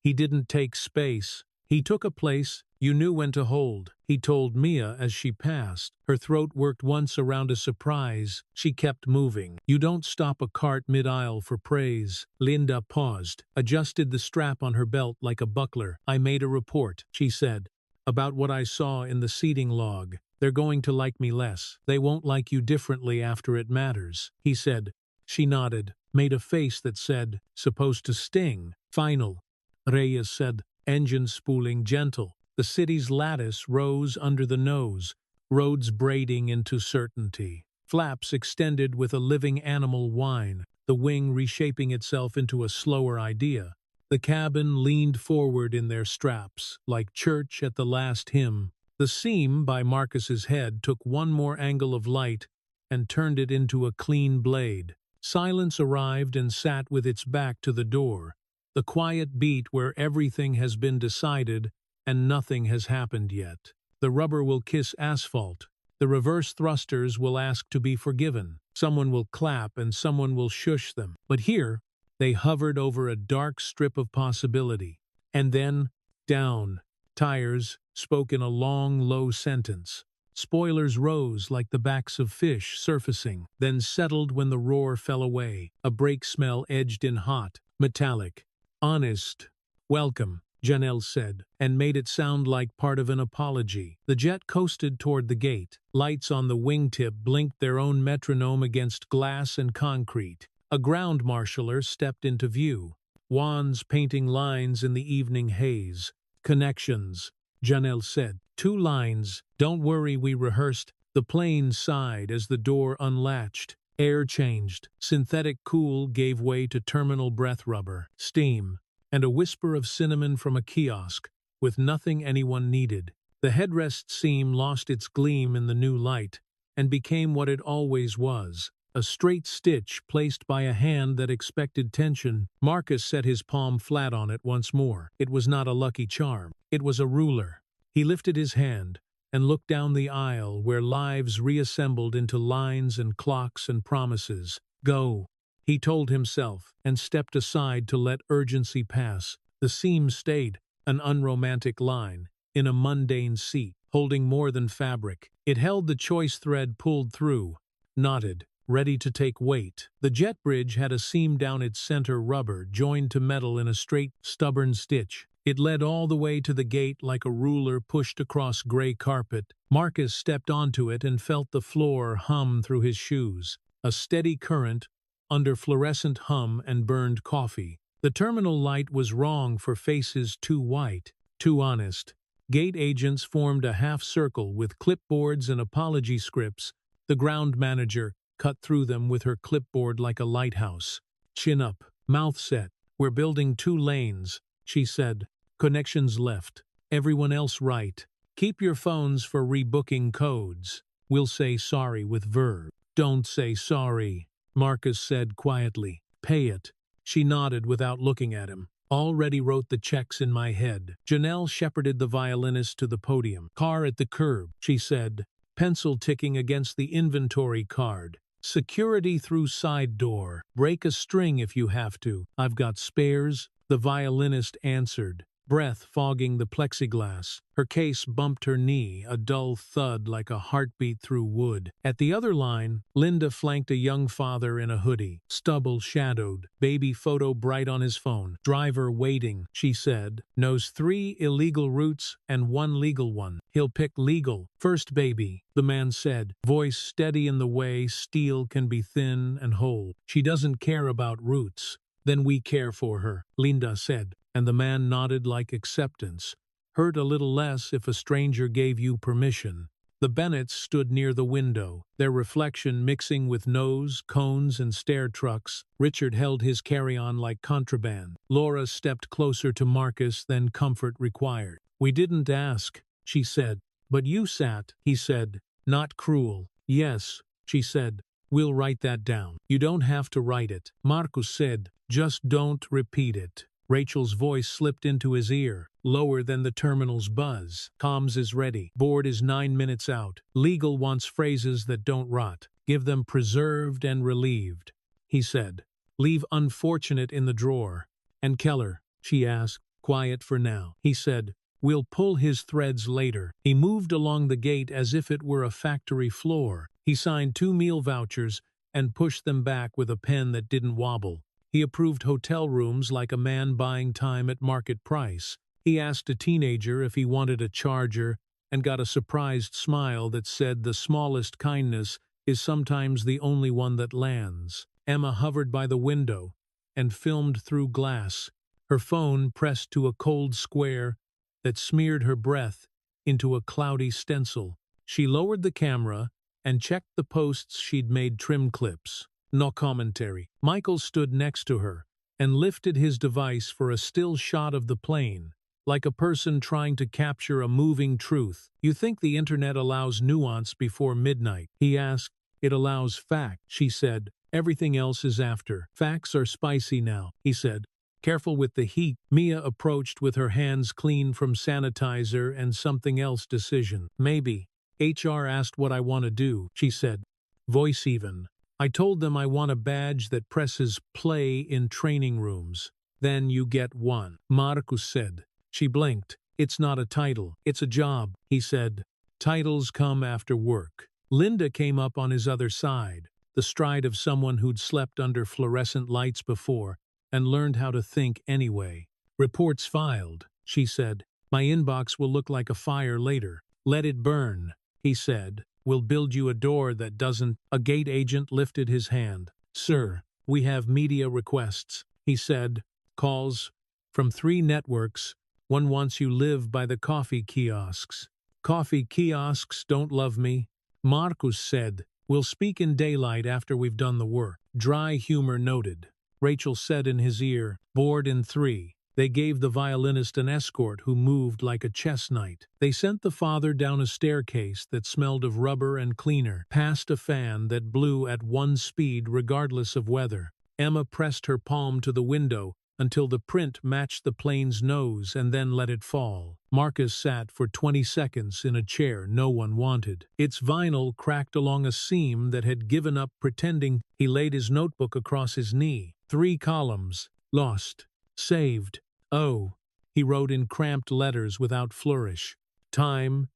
He didn't take space. He took a place you knew when to hold. He told Mia as she passed. Her throat worked once around a surprise. She kept moving. You don't stop a cart mid-aisle for praise. Linda paused, adjusted the strap on her belt like a buckler. I made a report, she said, about what I saw in the seating log. They're going to like me less. They won't like you differently after it matters, he said. She nodded, made a face that said, supposed to sting. Final. Reyes said, engine spooling gentle. The city's lattice rose under the nose, roads braiding into certainty. Flaps extended with a living animal whine, the wing reshaping itself into a slower idea. The cabin leaned forward in their straps, like church at the last hymn. The seam by Marcus's head took one more angle of light and turned it into a clean blade. Silence arrived and sat with its back to the door, the quiet beat where everything has been decided and nothing has happened yet. The rubber will kiss asphalt. The reverse thrusters will ask to be forgiven. Someone will clap and someone will shush them. But here, they hovered over a dark strip of possibility. And then, down. Tires spoke in a long, low sentence. Spoilers rose like the backs of fish surfacing, then settled when the roar fell away. A brake smell edged in hot, metallic. Honest. Welcome, Janelle said, and made it sound like part of an apology. The jet coasted toward the gate. Lights on the wingtip blinked their own metronome against glass and concrete. A ground marshaller stepped into view, wands painting lines in the evening haze. Connections, Janelle said. 2 lines. Don't worry, we rehearsed. The plane sighed as the door unlatched. Air changed. Synthetic cool gave way to terminal breath rubber. Steam. And a whisper of cinnamon from a kiosk, with nothing anyone needed. The headrest seam lost its gleam in the new light, and became what it always was. A straight stitch placed by a hand that expected tension. Marcus set his palm flat on it once more. It was not a lucky charm. It was a ruler. He lifted his hand and looked down the aisle where lives reassembled into lines and clocks and promises. Go, he told himself, and stepped aside to let urgency pass. The seam stayed, an unromantic line, in a mundane seat, holding more than fabric. It held the choice thread pulled through, knotted, ready to take weight. The jet bridge had a seam down its center, rubber joined to metal in a straight, stubborn stitch. It led all the way to the gate like a ruler pushed across gray carpet. Marcus stepped onto it and felt the floor hum through his shoes. A steady current, under fluorescent hum and burned coffee. The terminal light was wrong for faces too white, too honest. Gate agents formed a half circle with clipboards and apology scripts. The ground manager, cut through them with her clipboard like a lighthouse. Chin up, mouth set. We're building 2 lanes, she said. Connections left. Everyone else right. Keep your phones for rebooking codes. We'll say sorry with verb. Don't say sorry, Marcus said quietly. Pay it. She nodded without looking at him. Already wrote the checks in my head. Janelle shepherded the violinist to the podium. Car at the curb, she said, pencil ticking against the inventory card. Security through side door. Break a string if you have to. I've got spares, the violinist answered, breath fogging the plexiglass. Her case bumped her knee, a dull thud like a heartbeat through wood. At the other line, Linda flanked a young father in a hoodie, stubble shadowed, baby photo bright on his phone. Driver waiting, she said, knows 3 illegal routes and 1 legal one. He'll pick legal. First, baby, the man said, voice steady in the way steel can be thin and whole. She doesn't care about routes. Then we care for her, Linda said, and the man nodded like acceptance. Hurt a little less if a stranger gave you permission. The Bennetts stood near the window, their reflection mixing with nose, cones, and stair trucks. Richard held his carry-on like contraband. Laura stepped closer to Marcus than comfort required. We didn't ask, she said. But you sat, he said. Not cruel. Yes, she said. We'll write that down. You don't have to write it, Marcus said. Just don't repeat it. Rachel's voice slipped into his ear, lower than the terminal's buzz. Comms is ready. Board is 9 minutes out. Legal wants phrases that don't rot. Give them preserved and relieved, he said. Leave unfortunate in the drawer. And Keller, she asked, quiet for now. He said, we'll pull his threads later. He moved along the gate as if it were a factory floor. He signed 2 meal vouchers and pushed them back with a pen that didn't wobble. He approved hotel rooms like a man buying time at market price. He asked a teenager if he wanted a charger and got a surprised smile that said the smallest kindness is sometimes the only one that lands. Emma hovered by the window and filmed through glass, her phone pressed to a cold square that smeared her breath into a cloudy stencil. She lowered the camera and checked the posts she'd made trim clips. No commentary. Michael stood next to her and lifted his device for a still shot of the plane, like a person trying to capture a moving truth. You think the internet allows nuance before midnight? He asked. It allows fact, she said. Everything else is after. Facts are spicy now, he said. Careful with the heat. Mia approached with her hands clean from sanitizer and something else decision. Maybe. HR asked what I want to do, she said. Voice even. I told them I want a badge that presses play in training rooms. Then you get one, Marcus said. She blinked. It's not a title, it's a job, he said. Titles come after work. Linda came up on his other side, the stride of someone who'd slept under fluorescent lights before and learned how to think anyway. Reports filed, she said. My inbox will look like a fire later. Let it burn, he said. We'll build you a door that doesn't. A gate agent lifted his hand. Sir, we have media requests, he said. Calls from 3 networks. One wants you live by the coffee kiosks. Coffee kiosks don't love me, Marcus said. We'll speak in daylight after we've done the work. Dry humor noted. Rachel said in his ear, board in 3. They gave the violinist an escort who moved like a chess knight. They sent the father down a staircase that smelled of rubber and cleaner, past a fan that blew at 1 speed regardless of weather. Emma pressed her palm to the window until the print matched the plane's nose and then let it fall. Marcus sat for 20 seconds in a chair no one wanted. Its vinyl cracked along a seam that had given up pretending. He laid his notebook across his knee. 3 columns. Lost. Saved. Oh, he wrote in cramped letters without flourish. Time,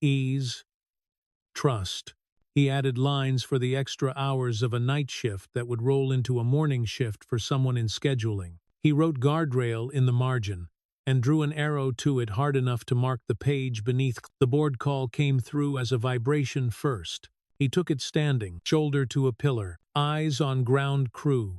ease, trust. He added lines for the extra hours of a night shift that would roll into a morning shift for someone in scheduling. He wrote guardrail in the margin and drew an arrow to it hard enough to mark the page beneath. The board call came through as a vibration first. He took it standing, shoulder to a pillar, eyes on ground crew,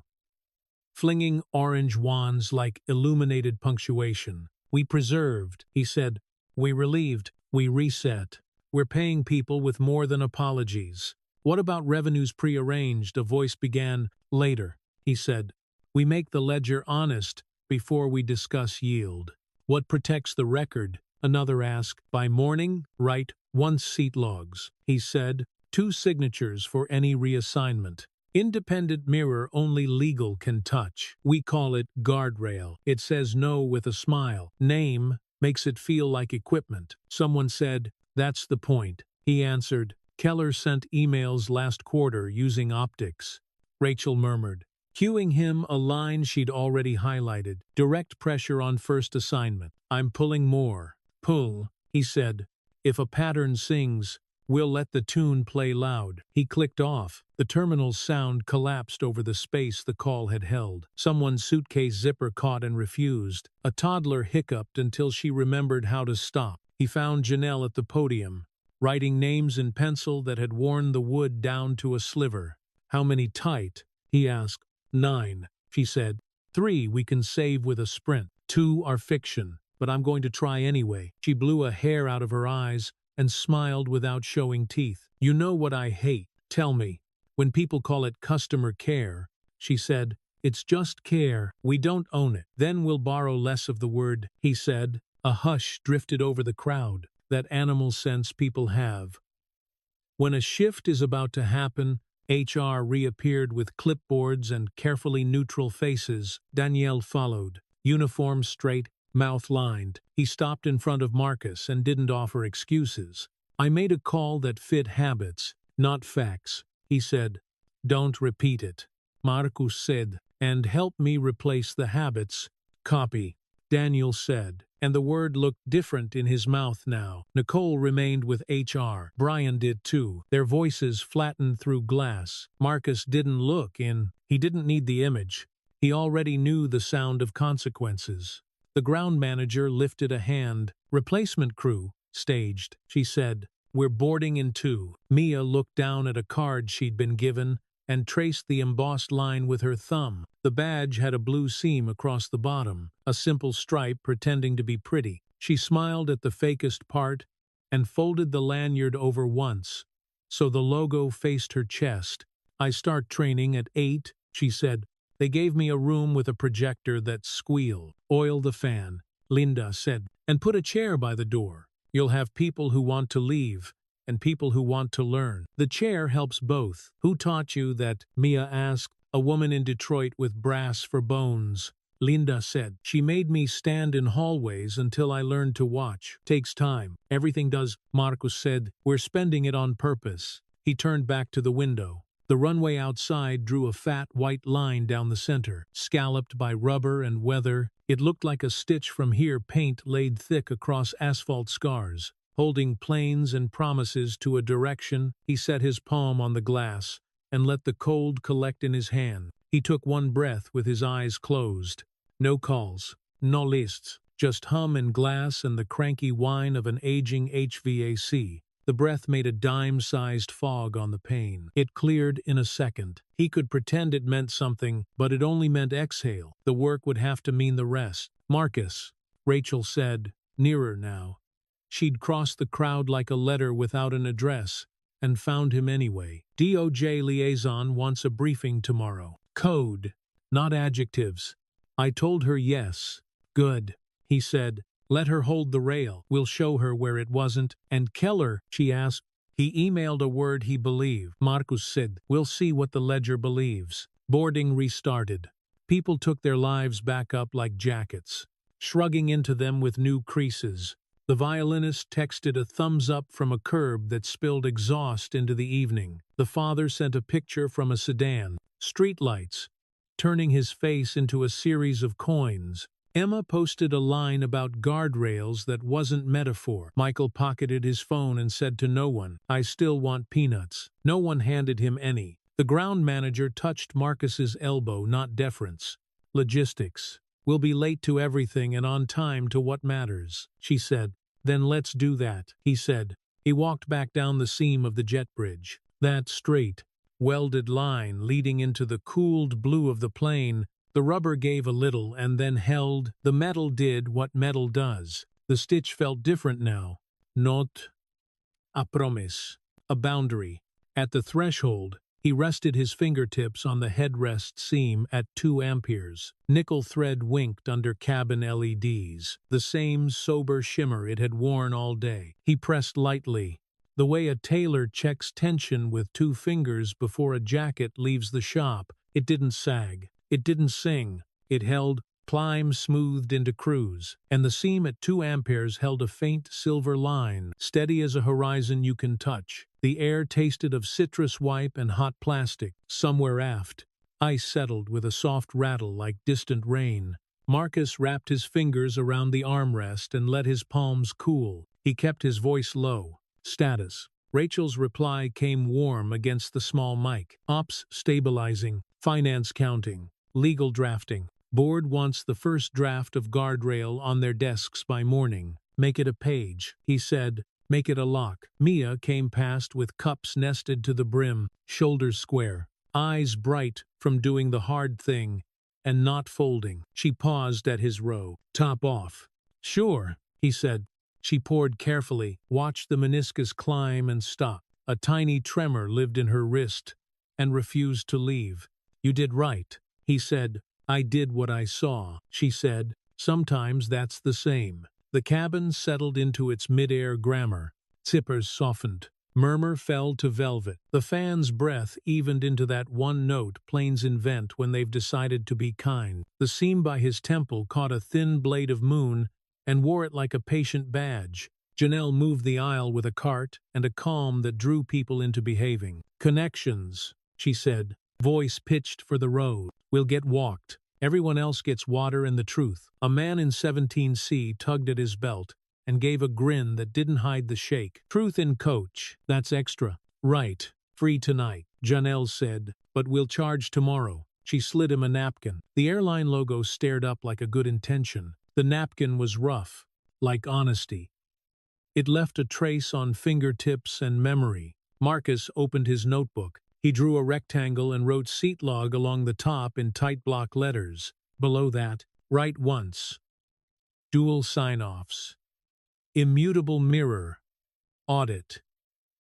flinging orange wands like illuminated punctuation. We preserved, he said. We relieved. We reset. We're paying people with more than apologies. What about revenues prearranged? A voice began. Later, he said. We make the ledger honest before we discuss yield. What protects the record? Another asked. By morning, write 1 seat logs, he said. 2 signatures for any reassignment. Independent mirror only legal can touch. We call it guardrail. It says no with a smile. Name makes it feel like equipment. Someone said, that's the point. He answered, Keller sent emails last quarter using optics. Rachel murmured, cueing him a line she'd already highlighted. Direct pressure on first assignment. I'm pulling more. Pull, he said. If a pattern sings, we'll let the tune play loud. He clicked off. The terminal's sound collapsed over the space the call had held. Someone's suitcase zipper caught and refused. A toddler hiccuped until she remembered how to stop. He found Janelle at the podium, writing names in pencil that had worn the wood down to a sliver. How many tight? He asked. 9, she said. 3 we can save with a sprint. 2 are fiction, but I'm going to try anyway. She blew a hair out of her eyes and smiled without showing teeth. You know what I hate? Tell me. When people call it customer care, she said, it's just care. We don't own it. Then we'll borrow less of the word, he said. A hush drifted over the crowd, that animal sense people have. When a shift is about to happen, HR reappeared with clipboards and carefully neutral faces. Danielle followed, uniform straight, mouth lined. He stopped in front of Marcus and didn't offer excuses. I made a call that fit habits, not facts, he said. Don't repeat it, Marcus said, and help me replace the habits. Copy, Daniel said, and the word looked different in his mouth now. Nicole remained with HR. Brian did too. Their voices flattened through glass. Marcus didn't look in. He didn't need the image. He already knew the sound of consequences. The ground manager lifted a hand. Replacement crew, staged, she said. We're boarding in 2. Mia looked down at a card she'd been given and traced the embossed line with her thumb. The badge had a blue seam across the bottom, a simple stripe pretending to be pretty. She smiled at the fakest part and folded the lanyard over once, so the logo faced her chest. I start training at 8, she said. They gave me a room with a projector that squealed. Oil the fan, Linda said, and put a chair by the door. You'll have people who want to leave and people who want to learn. The chair helps both. Who taught you that? Mia asked. A woman in Detroit with brass for bones, Linda said. She made me stand in hallways until I learned to watch. Takes time. Everything does, Marcus said. We're spending it on purpose. He turned back to the window. The runway outside drew a fat white line down the center, scalloped by rubber and weather. It looked like a stitch from here, paint laid thick across asphalt scars. Holding planes and promises to a direction, he set his palm on the glass and let the cold collect in his hand. He took one breath with his eyes closed. No calls, no lists, just hum and glass and the cranky whine of an aging HVAC. The breath made a dime-sized fog on the pane. It cleared in a second. He could pretend it meant something, but it only meant exhale. The work would have to mean the rest. Marcus, Rachel said, nearer now. She'd crossed the crowd like a letter without an address, and found him anyway. DOJ liaison wants a briefing tomorrow. Code, not adjectives. I told her yes. Good, he said. Let her hold the rail. We'll show her where it wasn't. And Keller, she asked. He emailed a word he believed. Marcus said, we'll see what the ledger believes. Boarding restarted. People took their lives back up like jackets, shrugging into them with new creases. The violinist texted a thumbs up from a curb that spilled exhaust into the evening. The father sent a picture from a sedan. Streetlights, turning his face into a series of coins. Emma posted a line about guardrails that wasn't metaphor. Michael pocketed his phone and said to no one, I still want peanuts. No one handed him any. The ground manager touched Marcus's elbow, not deference. Logistics. We'll be late to everything and on time to what matters, she said. Then let's do that, he said. He walked back down the seam of the jet bridge. That straight, welded line leading into the cooled blue of the plane. The rubber gave a little and then held. The metal did what metal does. The stitch felt different now. Not a promise, a boundary. At the threshold, he rested his fingertips on the headrest seam at 2 amperes. Nickel thread winked under cabin LEDs, the same sober shimmer it had worn all day. He pressed lightly, the way a tailor checks tension with 2 fingers before a jacket leaves the shop. It didn't sag. It didn't sing. It held, climb smoothed into cruise, and the seam at 2 amperes held a faint silver line, steady as a horizon you can touch. The air tasted of citrus wipe and hot plastic. Somewhere aft, ice settled with a soft rattle like distant rain. Marcus wrapped his fingers around the armrest and let his palms cool. He kept his voice low. Status. Rachel's reply came warm against the small mic. Ops stabilizing, finance counting, legal drafting. Board wants the first draft of guardrail on their desks by morning. Make it a page, he said. Make it a lock. Mia came past with cups nested to the brim, shoulders square, eyes bright from doing the hard thing and not folding. She paused at his row. Top off. Sure, he said. She poured carefully, watched the meniscus climb and stop. A tiny tremor lived in her wrist and refused to leave. You did right, he said. I did what I saw, she said. Sometimes that's the same. The cabin settled into its mid-air grammar. Zippers softened. Murmur fell to velvet. The fan's breath evened into that one note planes invent when they've decided to be kind. The seam by his temple caught a thin blade of moon and wore it like a patient badge. Janelle moved the aisle with a cart and a calm that drew people into behaving. Connections, she said, voice pitched for the road. We'll get walked. Everyone else gets water and the truth. A man in 17C tugged at his belt and gave a grin that didn't hide the shake. Truth in coach, that's extra. Right, free tonight, Janelle said, but we'll charge tomorrow. She slid him a napkin. The airline logo stared up like a good intention. The napkin was rough, like honesty. It left a trace on fingertips and memory. Marcus opened his notebook. He drew a rectangle and wrote seat log along the top in tight block letters. Below that, write once. Dual sign-offs. Immutable mirror. Audit.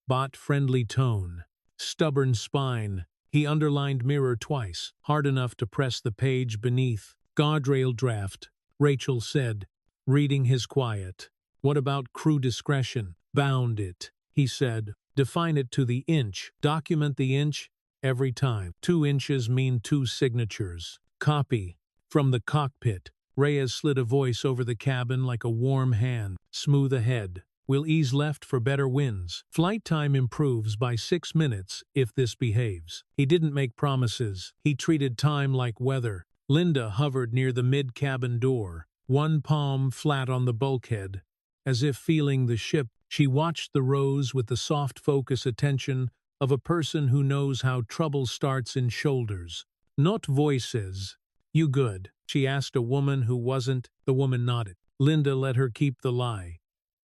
Bot-friendly tone. Stubborn spine. He underlined mirror twice, hard enough to press the page beneath. Guardrail draft, Rachel said, reading his quiet. What about crew discretion? Bound it, he said. Define it to the inch. Document the inch every time. 2 inches mean 2 signatures. Copy. From the cockpit, Reyes slid a voice over the cabin like a warm hand. Smooth ahead. We'll ease left for better winds. Flight time improves by 6 minutes if this behaves. He didn't make promises. He treated time like weather. Linda hovered near the mid-cabin door, one palm flat on the bulkhead. As if feeling the ship, she watched the rows with the soft focus attention of a person who knows how trouble starts in shoulders, not voices. You good? She asked a woman who wasn't. The woman nodded. Linda let her keep the lie,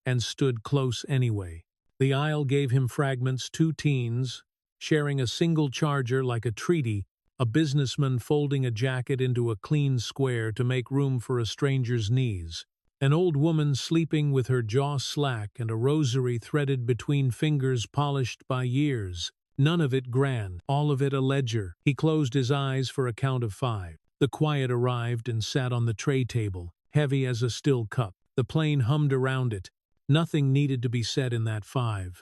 and stood close anyway. The aisle gave him fragments, 2 teens, sharing a single charger like a treaty, a businessman folding a jacket into a clean square to make room for a stranger's knees. An old woman sleeping with her jaw slack and a rosary threaded between fingers polished by years. None of it grand, all of it a ledger. He closed his eyes for a count of 5. The quiet arrived and sat on the tray table, heavy as a still cup. The plane hummed around it. Nothing needed to be said in that 5.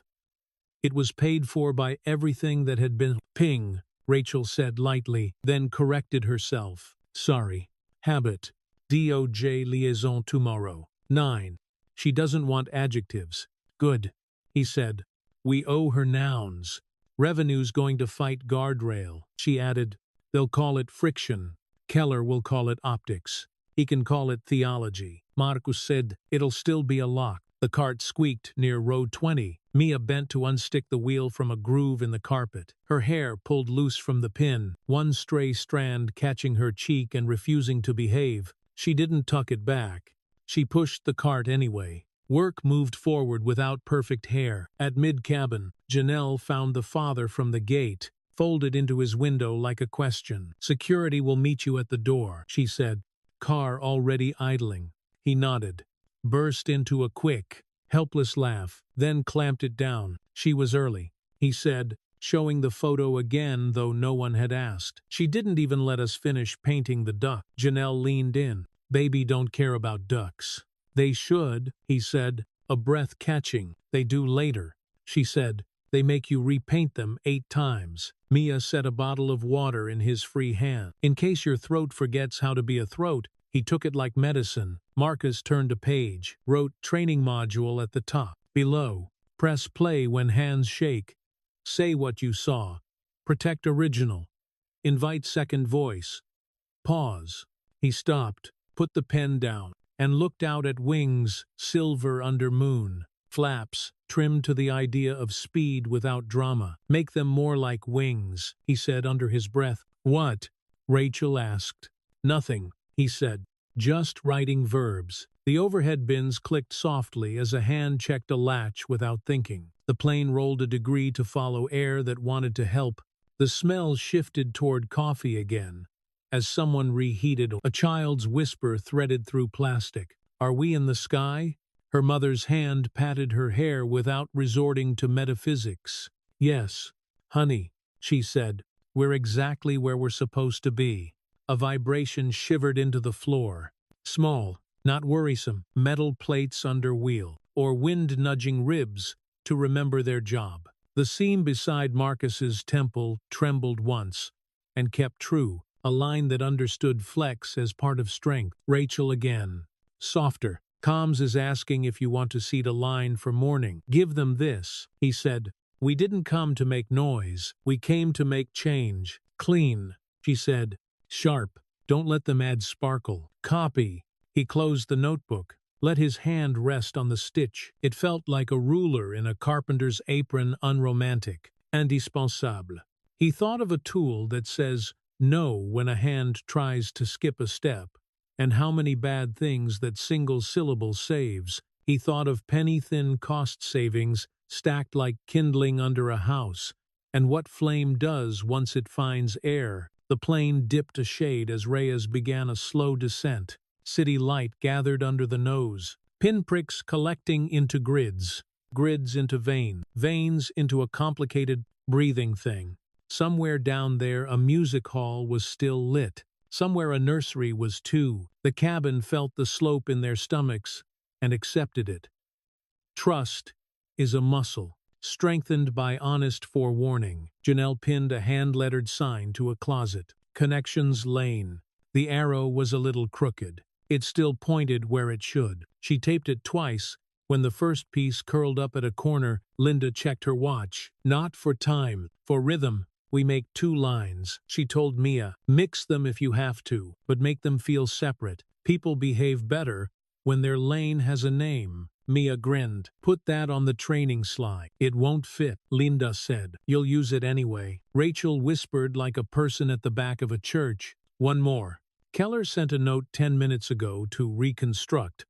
It was paid for by everything that had been. Ping, Rachel said lightly, then corrected herself. Sorry. Habit. DOJ liaison tomorrow. 9. She doesn't want adjectives. Good, he said. We owe her nouns. Revenue's going to fight guardrail. She added, they'll call it friction. Keller will call it optics. He can call it theology. Marcus said, it'll still be a lock. The cart squeaked near row 20. Mia bent to unstick the wheel from a groove in the carpet. Her hair pulled loose from the pin, one stray strand catching her cheek and refusing to behave. She didn't tuck it back. She pushed the cart anyway. Work moved forward without perfect hair. At mid-cabin, Janelle found the father from the gate, folded into his window like a question. Security will meet you at the door, she said. Car already idling. He nodded. Burst into a quick, helpless laugh, then clamped it down. She was early. He said, showing the photo again though no one had asked. She didn't even let us finish painting the duck. Janelle leaned in. Baby don't care about ducks. They should, he said, a breath catching. They do later, she said. They make you repaint them 8 times. Mia set a bottle of water in his free hand. In case your throat forgets how to be a throat, he took it like medicine. Marcus turned a page, wrote training module at the top. Below, press play when hands shake. Say what you saw. Protect original. Invite second voice. Pause. He stopped, put the pen down, and looked out at wings, silver under moon. Flaps, trimmed to the idea of speed without drama. Make them more like wings, he said under his breath. What? Rachel asked. Nothing, he said. Just writing verbs. The overhead bins clicked softly as a hand checked a latch without thinking. The plane rolled a degree to follow air that wanted to help. The smell shifted toward coffee again. As someone reheated, a child's whisper threaded through plastic. Are we in the sky? Her mother's hand patted her hair without resorting to metaphysics. Yes, honey, she said. We're exactly where we're supposed to be. A vibration shivered into the floor. Small, not worrisome, metal plates under wheel, or wind-nudging ribs to remember their job. The seam beside Marcus's temple trembled once, and kept true, a line that understood flex as part of strength. Rachel again. Softer. Combs is asking if you want to seat a line for morning. Give them this, he said. We didn't come to make noise. We came to make change. Clean, she said. Sharp. Don't let them add sparkle. Copy. He closed the notebook. Let his hand rest on the stitch. It felt like a ruler in a carpenter's apron, unromantic. Indispensable. He thought of a tool that says no when a hand tries to skip a step. And how many bad things that single syllable saves. He thought of penny-thin cost savings stacked like kindling under a house, and what flame does once it finds air. The plane dipped a shade as Reyes began a slow descent. City light gathered under the nose, pinpricks collecting into grids, grids into veins into a complicated breathing thing. Somewhere down there a music hall was still lit. Somewhere a nursery was too. The cabin felt the slope in their stomachs and accepted it. Trust is a muscle, strengthened by honest forewarning. Janelle pinned a hand-lettered sign to a closet. Connections Lane. The arrow was a little crooked. It still pointed where it should. She taped it twice. When the first piece curled up at a corner, Linda checked her watch. Not for time, for rhythm. We make 2 lines, she told Mia. Mix them if you have to, but make them feel separate. People behave better when their lane has a name. Mia grinned. Put that on the training slide. It won't fit, Linda said. You'll use it anyway. Rachel whispered like a person at the back of a church. One more. Keller sent a note 10 minutes ago to reconstruct.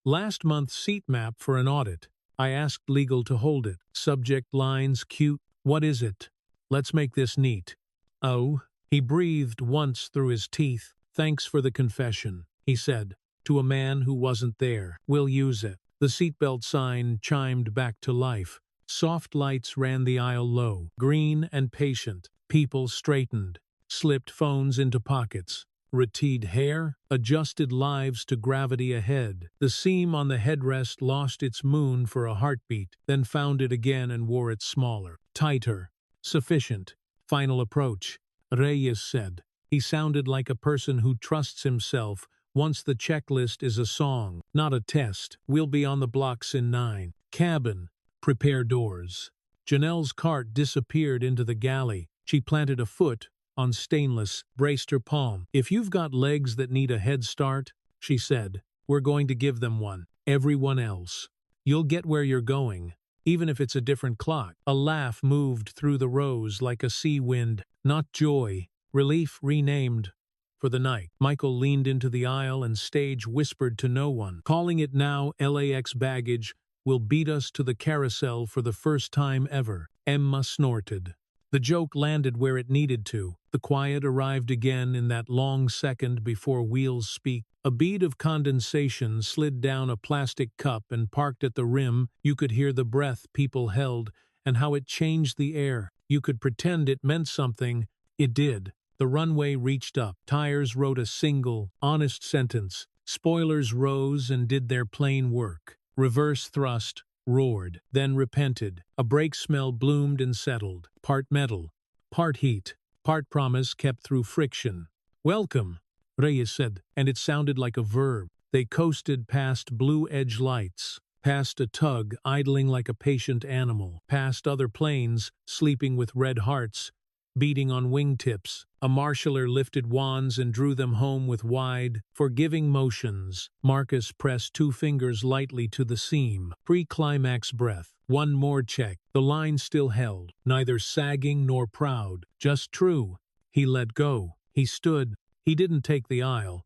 Last month's seat map for an audit. I asked legal to hold it. Subject lines cute. What is it? Let's make this neat. Oh, he breathed once through his teeth. Thanks for the confession, he said, to a man who wasn't there. We'll use it. The seatbelt sign chimed back to life. Soft lights ran the aisle low, green and patient. People straightened, slipped phones into pockets. Rettied hair, adjusted lives to gravity ahead. The seam on the headrest lost its moon for a heartbeat, then found it again and wore it smaller, tighter. Sufficient. Final approach, Reyes said. He sounded like a person who trusts himself once the checklist is a song, not a test. We'll be on the blocks in 9. Cabin. Prepare doors. Janelle's cart disappeared into the galley. She planted a foot on stainless, braced her palm. If you've got legs that need a head start, she said, we're going to give them one. Everyone else. You'll get where you're going. Even if it's a different clock. A laugh moved through the rows like a sea wind, not joy, relief renamed for the night. Michael leaned into the aisle and stage whispered to no one. Calling it now, LAX baggage will beat us to the carousel for the first time ever. Emma snorted. The joke landed where it needed to. The quiet arrived again in that long second before wheels speak. A bead of condensation slid down a plastic cup and parked at the rim. You could hear the breath people held and how it changed the air. You could pretend it meant something. It did. The runway reached up. Tires wrote a single, honest sentence. Spoilers rose and did their plain work. Reverse thrust roared, then repented. A brake smell bloomed and settled. Part metal, part heat, part promise kept through friction. "Welcome," Reyes said, and it sounded like a verb. They coasted past blue edge lights, past a tug idling like a patient animal, past other planes sleeping with red hearts, beating on wingtips. A marshaller lifted wands and drew them home with wide, forgiving motions. Marcus pressed 2 fingers lightly to the seam. Pre-climax breath. One more check. The line still held, neither sagging nor proud, just true. He let go. He stood. He didn't take the aisle.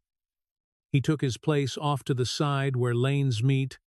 He took his place off to the side where lanes meet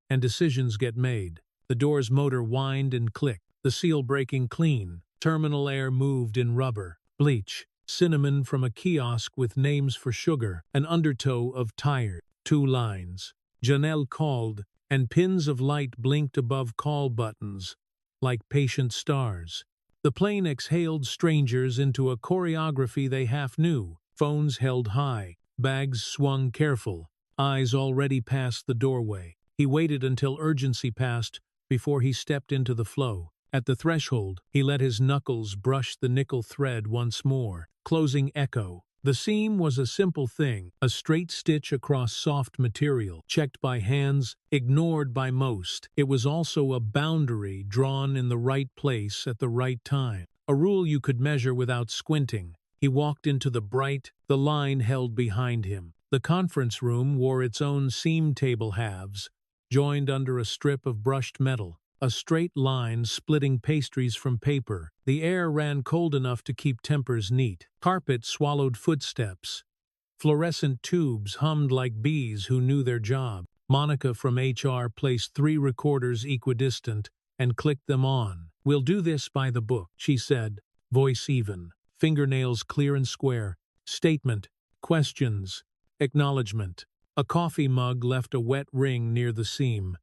and decisions get made. The door's motor whined and clicked, the seal breaking clean. Terminal air moved in rubber. Bleach, cinnamon from a kiosk with names for sugar, an undertow of tired. 2 lines. Janelle called, and pins of light blinked above call buttons, like patient stars. The plane exhaled strangers into a choreography they half knew. Phones held high, bags swung careful, eyes already past the doorway. He waited until urgency passed before he stepped into the flow. At the threshold, he let his knuckles brush the nickel thread once more. Closing echo. The seam was a simple thing, a straight stitch across soft material, checked by hands, ignored by most. It was also a boundary drawn in the right place at the right time, a rule you could measure without squinting. He walked into the bright, the line held behind him. The conference room wore its own seam table halves, joined under a strip of brushed metal. A straight line splitting pastries from paper. The air ran cold enough to keep tempers neat. Carpet swallowed footsteps. Fluorescent tubes hummed like bees who knew their job. Monica from HR placed 3 recorders equidistant and clicked them on. "We'll do this by the book," she said, voice even, fingernails clear and square. Statement, questions, acknowledgement. A coffee mug left a wet ring near the seam.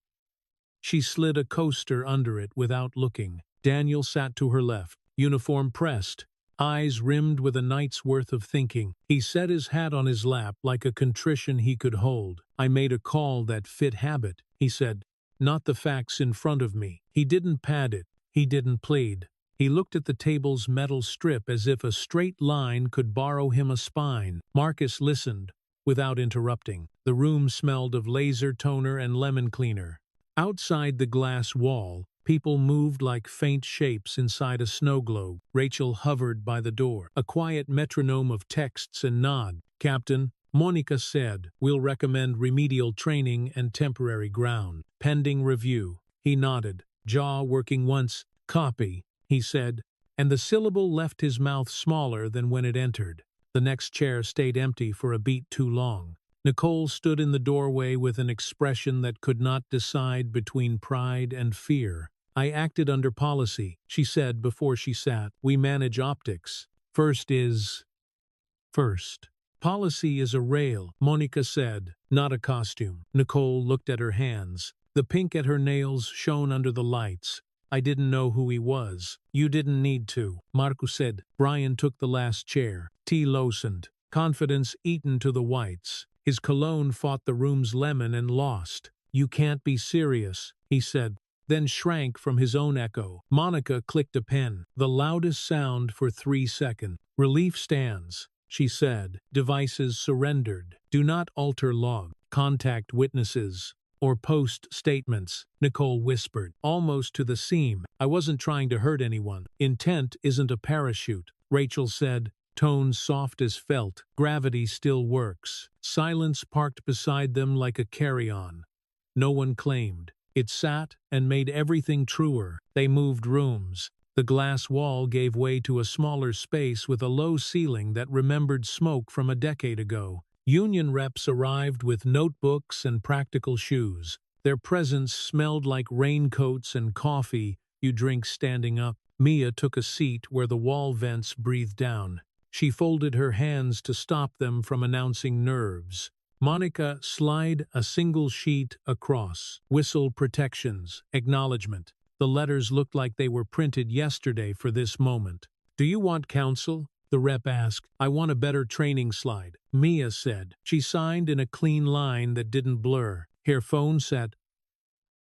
She slid a coaster under it without looking. Daniel sat to her left, uniform pressed, eyes rimmed with a night's worth of thinking. He set his hat on his lap like a contrition he could hold. "I made a call that fit habit," he said, "not the facts in front of me." He didn't pad it. He didn't plead. He looked at the table's metal strip as if a straight line could borrow him a spine. Marcus listened, without interrupting. The room smelled of laser toner and lemon cleaner. Outside the glass wall, people moved like faint shapes inside a snow globe. Rachel hovered by the door, a quiet metronome of texts and nod. "Captain," Monica said, "we'll recommend remedial training and temporary ground. Pending review." He nodded, jaw working once. "Copy," he said, and the syllable left his mouth smaller than when it entered. The next chair stayed empty for a beat too long. Nicole stood in the doorway with an expression that could not decide between pride and fear. "I acted under policy," she said before she sat. "We manage optics. First. Policy is a rail," Monica said, "not a costume." Nicole looked at her hands. The pink at her nails shone under the lights. "I didn't know who he was." "You didn't need to," Marcus said. Brian took the last chair. Tea loosened, confidence eaten to the whites. His cologne fought the room's lemon and lost. "You can't be serious," he said, then shrank from his own echo. Monica clicked a pen, the loudest sound for 3 seconds. "Relief stands," she said. "Devices surrendered. Do not alter log, contact witnesses, or post statements," Nicole whispered, almost to the seam. "I wasn't trying to hurt anyone. Intent isn't a parachute," Rachel said, tone soft as felt. "Gravity still works." Silence parked beside them like a carry-on. No one claimed. It sat and made everything truer. They moved rooms. The glass wall gave way to a smaller space with a low ceiling that remembered smoke from a decade ago. Union reps arrived with notebooks and practical shoes. Their presence smelled like raincoats and coffee you drink standing up. Mia took a seat where the wall vents breathed down. She folded her hands to stop them from announcing nerves. Monica slid a single sheet across. Whistle protections. Acknowledgement. The letters looked like they were printed yesterday for this moment. "Do you want counsel?" the rep asked. "I want a better training slide," Mia said. She signed in a clean line that didn't blur. Her phone sat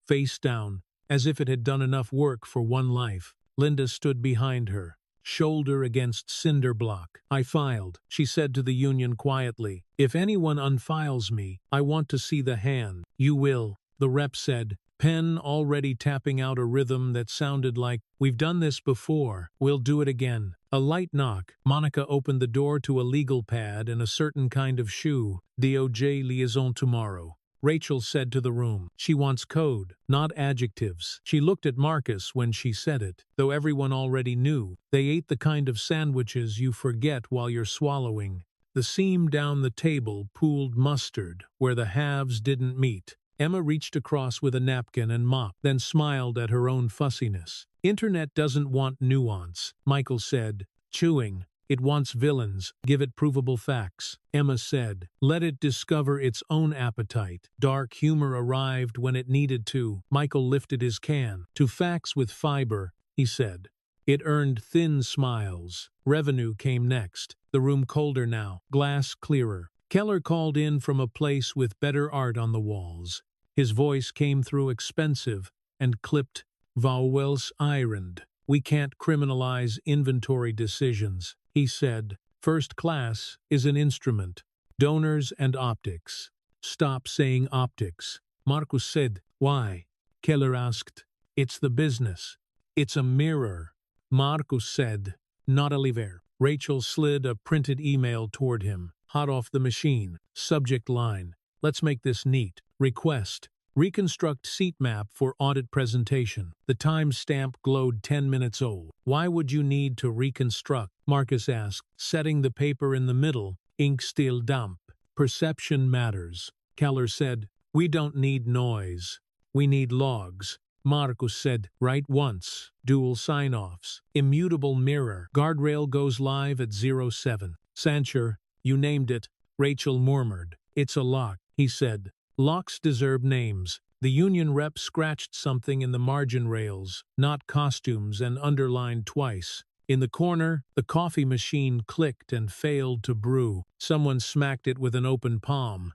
face down, as if it had done enough work for one life. Linda stood behind her, shoulder against cinder block. "I filed," she said to the union quietly. "If anyone unfiles me, I want to see the hand." "You will," the rep said, pen already tapping out a rhythm that sounded like, "We've done this before, we'll do it again." A light knock. Monica opened the door to a legal pad and a certain kind of shoe. "DOJ liaison tomorrow," Rachel said to the room. "She wants code, not adjectives." She looked at Marcus when she said it, though everyone already knew. They ate the kind of sandwiches you forget while you're swallowing. The seam down the table pooled mustard, where the halves didn't meet. Emma reached across with a napkin and mop, then smiled at her own fussiness. "Internet doesn't want nuance," Michael said, chewing. "It wants villains. Give it provable facts." Emma said, "Let it discover its own appetite." Dark humor arrived when it needed to. Michael lifted his can. "To facts with fiber," he said. It earned thin smiles. Revenue came next. The room colder now, glass clearer. Keller called in from a place with better art on the walls. His voice came through expensive and clipped, vowels ironed. "We can't criminalize inventory decisions," he said. "First class is an instrument. Donors and optics." "Stop saying optics," Marcus said. "Why?" Keller asked. "It's the business. It's a mirror," Marcus said. "Not a lever." Rachel slid a printed email toward him. Hot off the machine. Subject line. "Let's make this neat. Request. Reconstruct seat map for audit presentation." The time stamp glowed 10 minutes old. "Why would you need to reconstruct?" Marcus asked, setting the paper in the middle, ink still damp. "Perception matters," Keller said. "We don't need noise. We need logs." Marcus said, "Write once. Dual sign-offs. Immutable mirror. Guardrail goes live at 07. Censure. You named it," Rachel murmured. "It's a lock," he said. "Locks deserve names." The union rep scratched something in the margin rails, "not costumes," and underlined twice. In the corner, the coffee machine clicked and failed to brew. Someone smacked it with an open palm.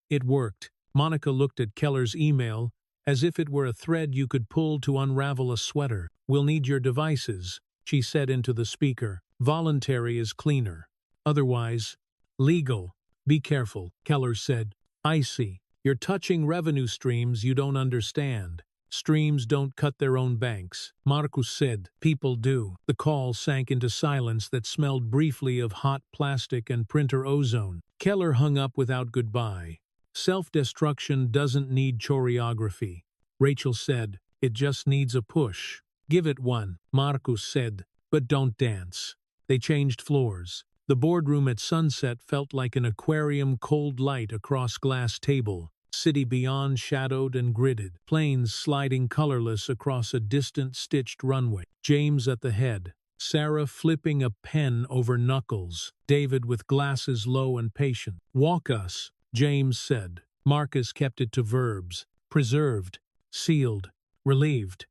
It worked. Monica looked at Keller's email, as if it were a thread you could pull to unravel a sweater. "We'll need your devices," she said into the speaker. "Voluntary is cleaner. Otherwise, legal. Be careful," Keller said. "I see. You're touching revenue streams you don't understand. Streams don't cut their own banks," Marcus said. "People do." The call sank into silence that smelled briefly of hot plastic and printer ozone. Keller hung up without goodbye. "Self-destruction doesn't need choreography," Rachel said. "It just needs a push." "Give it one," Marcus said, "but don't dance." They changed floors. The boardroom at Sunset felt like an aquarium, cold light across glass table. City beyond shadowed and gridded. Planes sliding colorless across a distant stitched runway. James at the head. Sarah flipping a pen over knuckles. David with glasses low and patient. "Walk us," James said. Marcus kept it to verbs. Preserved. Sealed. Relieved.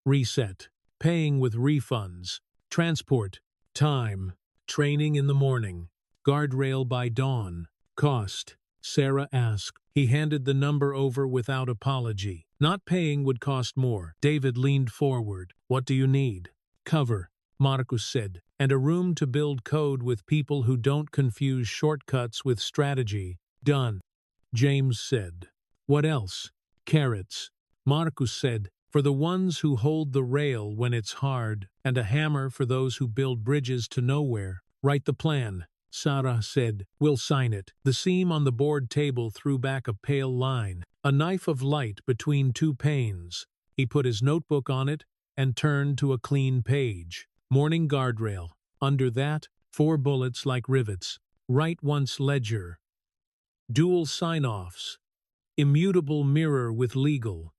Reset. Paying with refunds. Transport. Time. Training in the morning. Guardrail by dawn. Cost. Sarah asked. He handed the number over without apology. Not paying would cost more. David leaned forward. "What do you need?" "Cover," Marcus said, "and a room to build code with people who don't confuse shortcuts with strategy." "Done," James said. "What else?" "Carrots," Marcus said, "for the ones who hold the rail when it's hard, and a hammer for those who build bridges to nowhere." "Write the plan," Sarah said. "We'll sign it." The seam on the board table threw back a pale line, a knife of light between two panes. He put his notebook on it and turned to a clean page. Morning guardrail. Under that, 4 bullets like rivets. Write once ledger. Dual sign-offs. Immutable mirror with legal.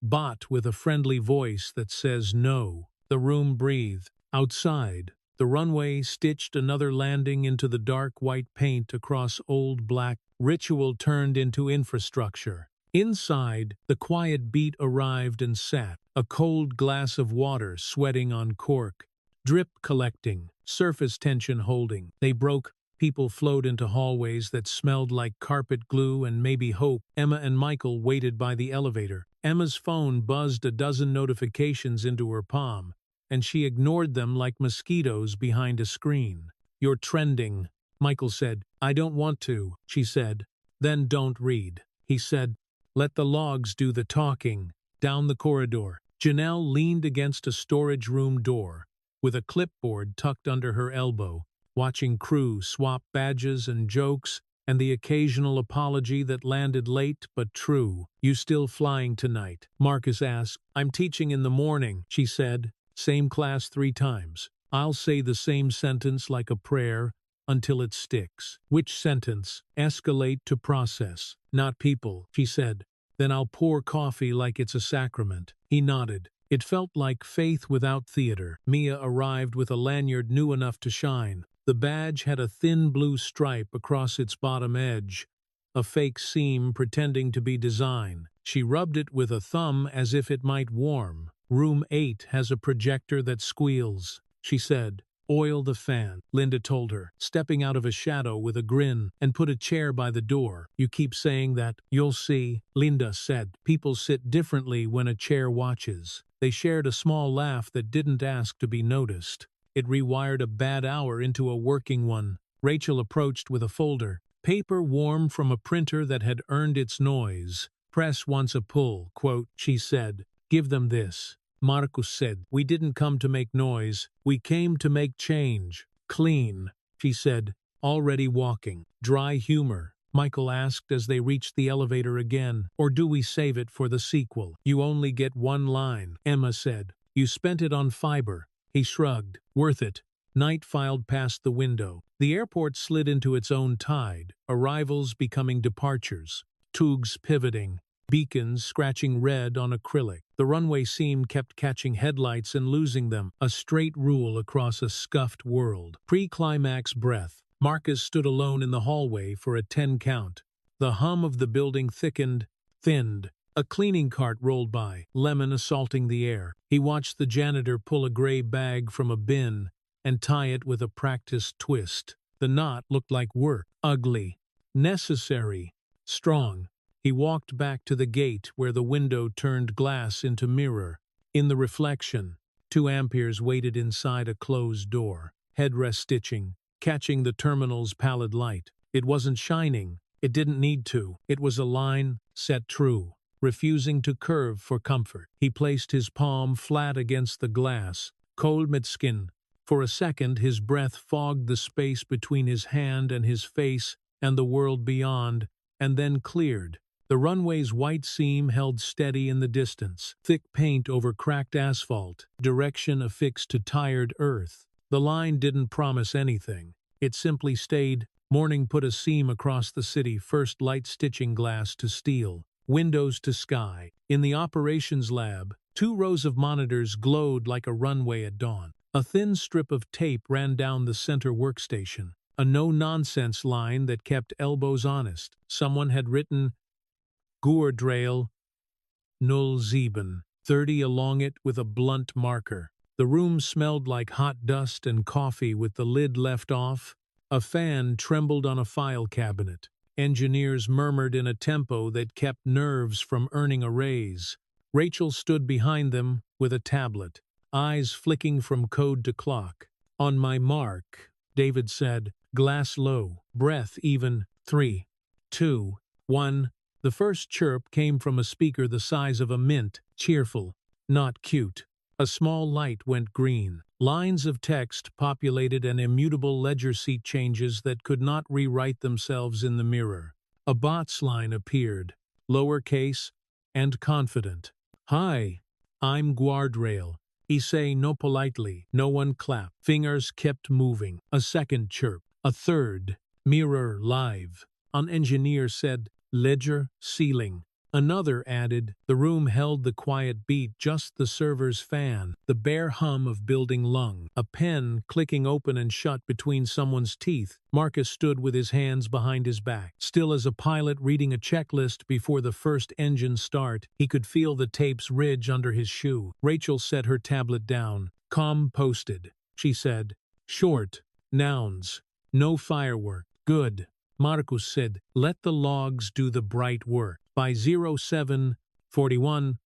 Bot with a friendly voice that says no. The room breathed. Outside, the runway stitched another landing into the dark white paint across old black. Ritual turned into infrastructure. Inside, the quiet beat arrived and sat, a cold glass of water sweating on cork, drip collecting, surface tension holding. They broke. People flowed into hallways that smelled like carpet glue and maybe hope. Emma and Michael waited by the elevator. Emma's phone buzzed a dozen notifications into her palm, and she ignored them like mosquitoes behind a screen. "You're trending," Michael said. "I don't want to," she said. "Then don't read," he said. "Let the logs do the talking." Down the corridor, Janelle leaned against a storage room door, with a clipboard tucked under her elbow, watching crew swap badges and jokes, and the occasional apology that landed late but true. "You still flying tonight?" Marcus asked. "I'm teaching in the morning," she said. "Same class 3 times. I'll say the same sentence like a prayer until it sticks." "Which sentence?" "Escalate to process, not people," she said. "Then I'll pour coffee like it's a sacrament." He nodded. It felt like faith without theater. Mia arrived with a lanyard new enough to shine. The badge had a thin blue stripe across its bottom edge, a fake seam pretending to be design. She rubbed it with a thumb as if it might warm. "Room 8 has a projector that squeals," she said. "Oil the fan," Linda told her, stepping out of a shadow with a grin, "and put a chair by the door." "You keep saying that." "You'll see," Linda said. "People sit differently when a chair watches." They shared a small laugh that didn't ask to be noticed. It rewired a bad hour into a working one. Rachel approached with a folder. Paper warm from a printer that had earned its noise. "Press wants a pull," quote, she said. "Give them this." Marcus said. "We didn't come to make noise. We came to make change." "Clean," she said, already walking. "Dry humor?" Michael asked as they reached the elevator again. "Or do we save it for the sequel?" "You only get one line," Emma said. "You spent it on fiber." He shrugged. "Worth it." Night filed past the window. The airport slid into its own tide, arrivals becoming departures, tugs pivoting, beacons scratching red on acrylic. The runway seam kept catching headlights and losing them, a straight rule across a scuffed world. Pre-climax breath. Marcus stood alone in the hallway for a 10 count. The hum of the building thickened, thinned. A cleaning cart rolled by, lemon assaulting the air. He watched the janitor pull a gray bag from a bin and tie it with a practiced twist. The knot looked like work. Ugly. Necessary. Strong. He walked back to the gate where the window turned glass into mirror. In the reflection, 2 amperes waited inside a closed door. Headrest stitching, catching the terminal's pallid light. It wasn't shining. It didn't need to. It was a line, set true, refusing to curve for comfort. He placed his palm flat against the glass, cold mid-skin. For a second, his breath fogged the space between his hand and his face and the world beyond, and then cleared. The runway's white seam held steady in the distance, thick paint over cracked asphalt, direction affixed to tired earth. The line didn't promise anything. It simply stayed. Morning put a seam across the city, first light stitching glass to steel, windows to sky. In the operations lab, 2 rows of monitors glowed like a runway at dawn. A thin strip of tape ran down the center workstation, a no-nonsense line that kept elbows honest. Someone had written, "Goordrail 07, 30 along it with a blunt marker. The room smelled like hot dust and coffee with the lid left off. A fan trembled on a file cabinet. Engineers murmured in a tempo that kept nerves from earning a raise. Rachel stood behind them with a tablet, eyes flicking from code to clock. "On my mark," David said, glass low, breath even. 3, 2, 1. The first chirp came from a speaker the size of a mint, cheerful, not cute. A small light went green. Lines of text populated an immutable ledger seat changes that could not rewrite themselves in the mirror. A bots line appeared, lowercase and confident. "Hi, I'm Guardrail." He say no politely. No one clapped. Fingers kept moving. A second chirp. A third. "Mirror live." An engineer said, "Ledger, ceiling." Another added, the room held the quiet beat, just the server's fan, the bare hum of building lung, a pen clicking open and shut between someone's teeth. Marcus stood with his hands behind his back, still as a pilot reading a checklist before the first engine start. He could feel the tape's ridge under his shoe. Rachel set her tablet down. Com posted. She said, short, nouns, no firework. Good. Marcus said, let the logs do the bright work. By 0741,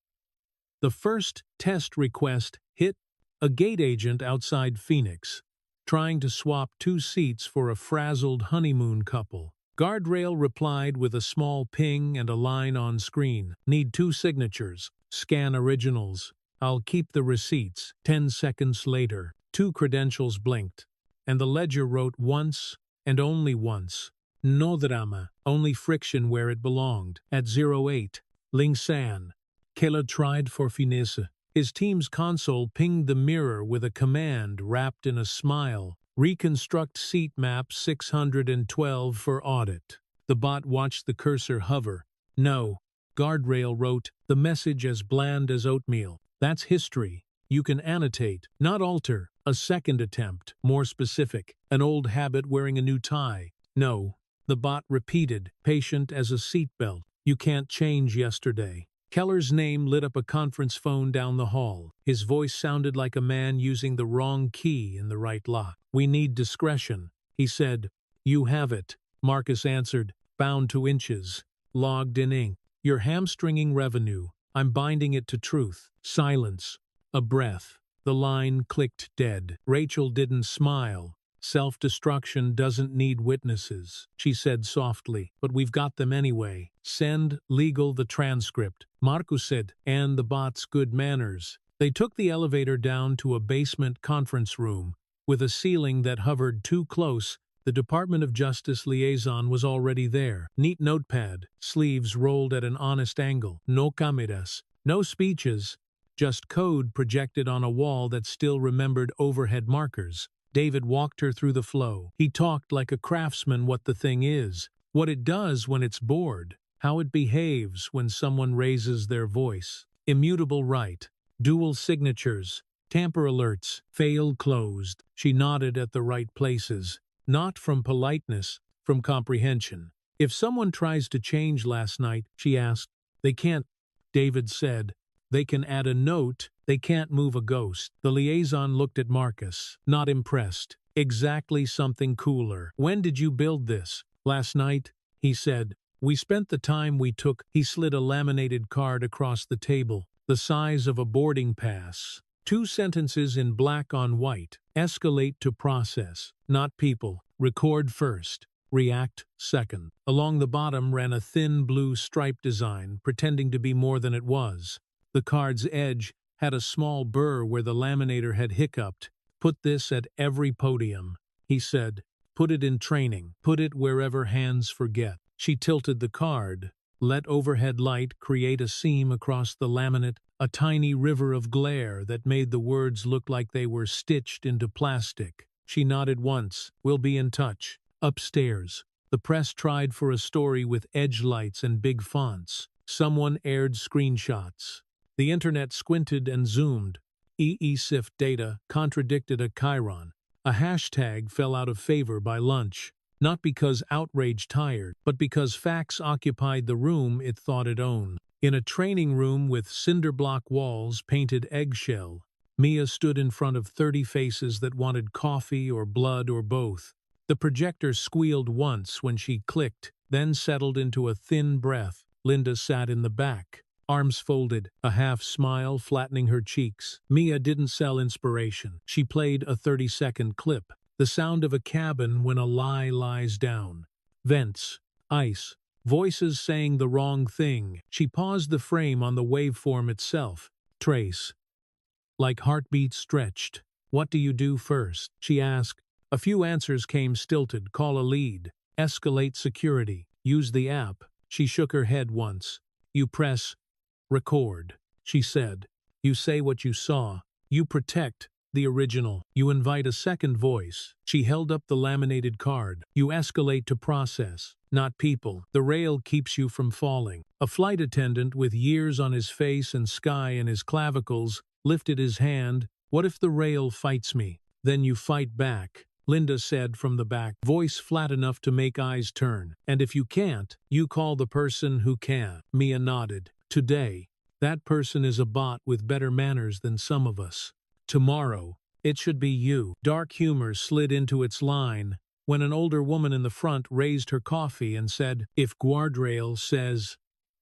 the first test request hit a gate agent outside Phoenix, trying to swap 2 seats for a frazzled honeymoon couple. Guardrail replied with a small ping and a line on screen. Need 2 signatures. Scan originals. I'll keep the receipts. 10 seconds later, 2 credentials blinked, and the ledger wrote once and only once. No drama, only friction where it belonged. At 08, Ling San. Kela tried for finesse. His team's console pinged the mirror with a command wrapped in a smile. Reconstruct seat map 612 for audit. The bot watched the cursor hover. No. Guardrail wrote, the message as bland as oatmeal. That's history. You can annotate, not alter. A second attempt, more specific. An old habit wearing a new tie. No. The bot repeated, patient as a seatbelt. You can't change yesterday. Keller's name lit up a conference phone down the hall. His voice sounded like a man using the wrong key in the right lock. We need discretion, he said. You have it, Marcus answered, bound to inches, logged in ink. You're hamstringing revenue. I'm binding it to truth. Silence. A breath. The line clicked dead. Rachel didn't smile. Self-destruction doesn't need witnesses, she said softly, but we've got them anyway. Send legal the transcript, Marcus said, and the bot's good manners. They took the elevator down to a basement conference room. With a ceiling that hovered too close, the Department of Justice liaison was already there. Neat notepad, sleeves rolled at an honest angle. No cameras, no speeches, just code projected on a wall that still remembered overhead markers. David walked her through the flow. He talked like a craftsman what the thing is, what it does when it's bored, how it behaves when someone raises their voice. Immutable right, dual signatures, tamper alerts, failed closed. She nodded at the right places, not from politeness, from comprehension. If someone tries to change last night, she asked, they can't, David said. They can add a note, they can't move a ghost. The liaison looked at Marcus, not impressed. Exactly something cooler. When did you build this? Last night, he said. We spent the time we took. He slid a laminated card across the table, the size of a boarding pass. 2 sentences in black on white. Escalate to process, not people. Record first. React second. Along the bottom ran a thin blue stripe design, pretending to be more than it was. The card's edge had a small burr where the laminator had hiccuped. Put this at every podium, he said. Put it in training. Put it wherever hands forget. She tilted the card. Let overhead light create a seam across the laminate, a tiny river of glare that made the words look like they were stitched into plastic. She nodded once. We'll be in touch. Upstairs, the press tried for a story with edge lights and big fonts. Someone aired screenshots. The internet squinted and zoomed. EESIF data contradicted a chyron. A hashtag fell out of favor by lunch, not because outrage tired, but because facts occupied the room it thought it owned. In a training room with cinder block walls painted eggshell, Mia stood in front of 30 faces that wanted coffee or blood or both. The projector squealed once when she clicked, then settled into a thin breath. Linda sat in the back, arms folded, a half smile flattening her cheeks. Mia didn't sell inspiration. She played a 30-second clip, the sound of a cabin when a lie lies down. Vents, ice, voices saying the wrong thing. She paused the frame on the waveform itself. Trace. Like heartbeats stretched. What do you do first? She asked. A few answers came stilted. Call a lead. Escalate security. Use the app. She shook her head once. You press record, she said. You say what you saw. You protect The original. You invite a second voice. She held up the laminated card. You escalate to process, not people. The rail keeps you from falling. A flight attendant with years on his face and sky in his clavicles lifted his hand. What if the rail fights me? Then you fight back, Linda said from the back, voice flat enough to make eyes turn. And if you can't, you call the person who can. Mia nodded. Today, that person is a bot with better manners than some of us. Tomorrow, it should be you. Dark humor slid into its line when an older woman in the front raised her coffee and said, if guardrail says,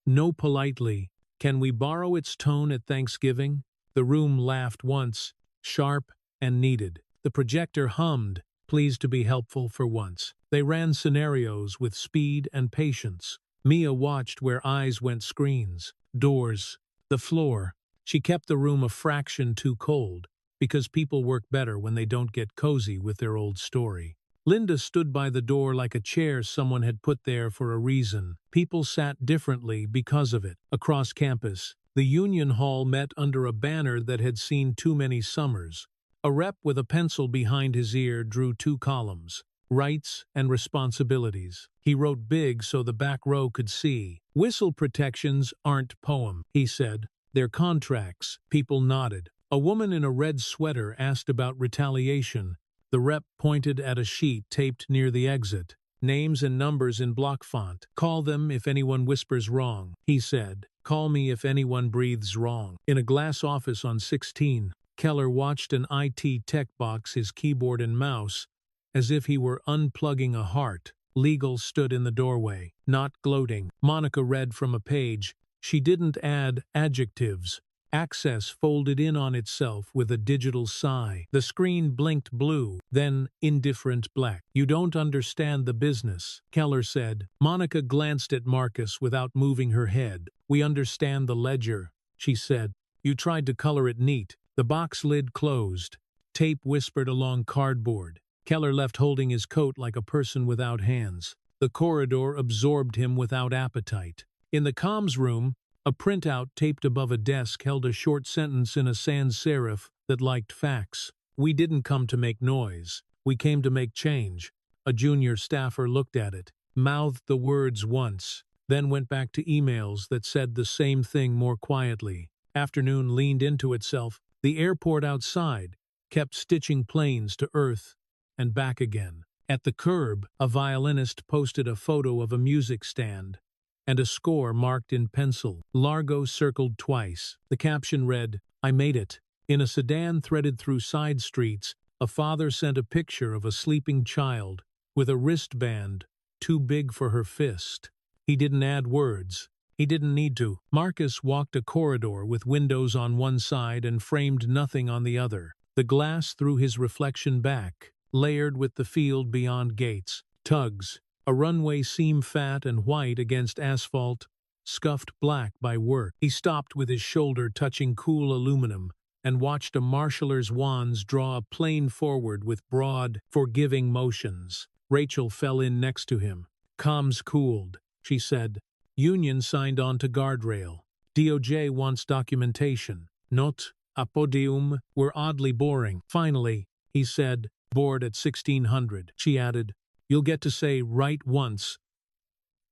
no politely, can we borrow its tone at Thanksgiving? The room laughed once, sharp and needed. The projector hummed, pleased to be helpful for once. They ran scenarios with speed and patience. Mia watched where eyes went screens, doors, the floor. She kept the room a fraction too cold, because people work better when they don't get cozy with their old story. Linda stood by the door like a chair someone had put there for a reason. People sat differently because of it. Across campus, the Union Hall met under a banner that had seen too many summers. A rep with a pencil behind his ear drew 2 columns, rights and responsibilities. He wrote big so the back row could see. Whistle protections aren't poem, he said. They're contracts. People nodded. A woman in a red sweater asked about retaliation. The rep pointed at a sheet taped near the exit. Names and numbers in block font. Call them if anyone whispers wrong, he said. Call me if anyone breathes wrong. In a glass office on 16, Keller watched an IT tech box his keyboard and mouse, as if he were unplugging a heart. Legal stood in the doorway, not gloating. Monica read from a page. She didn't add adjectives. Access folded in on itself with a digital sigh. The screen blinked blue, then indifferent black. You don't understand the business, Keller said. Monica glanced at Marcus without moving her head. We understand the ledger, she said. You tried to color it neat. The box lid closed. Tape whispered along cardboard. Keller left holding his coat like a person without hands. The corridor absorbed him without appetite. In the comms room, a printout taped above a desk held a short sentence in a sans serif that liked facts. We didn't come to make noise. We came to make change. A junior staffer looked at it, mouthed the words once, then went back to emails that said the same thing more quietly. Afternoon leaned into itself. The airport outside kept stitching planes to Earth and back again. At the curb, a violinist posted a photo of a music stand and a score marked in pencil. Largo circled twice. The caption read, I made it. In a sedan threaded through side streets, a father sent a picture of a sleeping child with a wristband too big for her fist. He didn't add words. He didn't need to. Marcus walked a corridor with windows on one side and framed nothing on the other. The glass threw his reflection back, layered with the field beyond gates. Tugs. A runway seam fat and white against asphalt, scuffed black by work. He stopped with his shoulder touching cool aluminum and watched a marshaller's wands draw a plane forward with broad, forgiving motions. Rachel fell in next to him. Comms cooled, she said. Union signed on to guardrail. DOJ wants documentation. Not a podium were oddly boring. Finally, he said, bored at 1600. She added, you'll get to say right once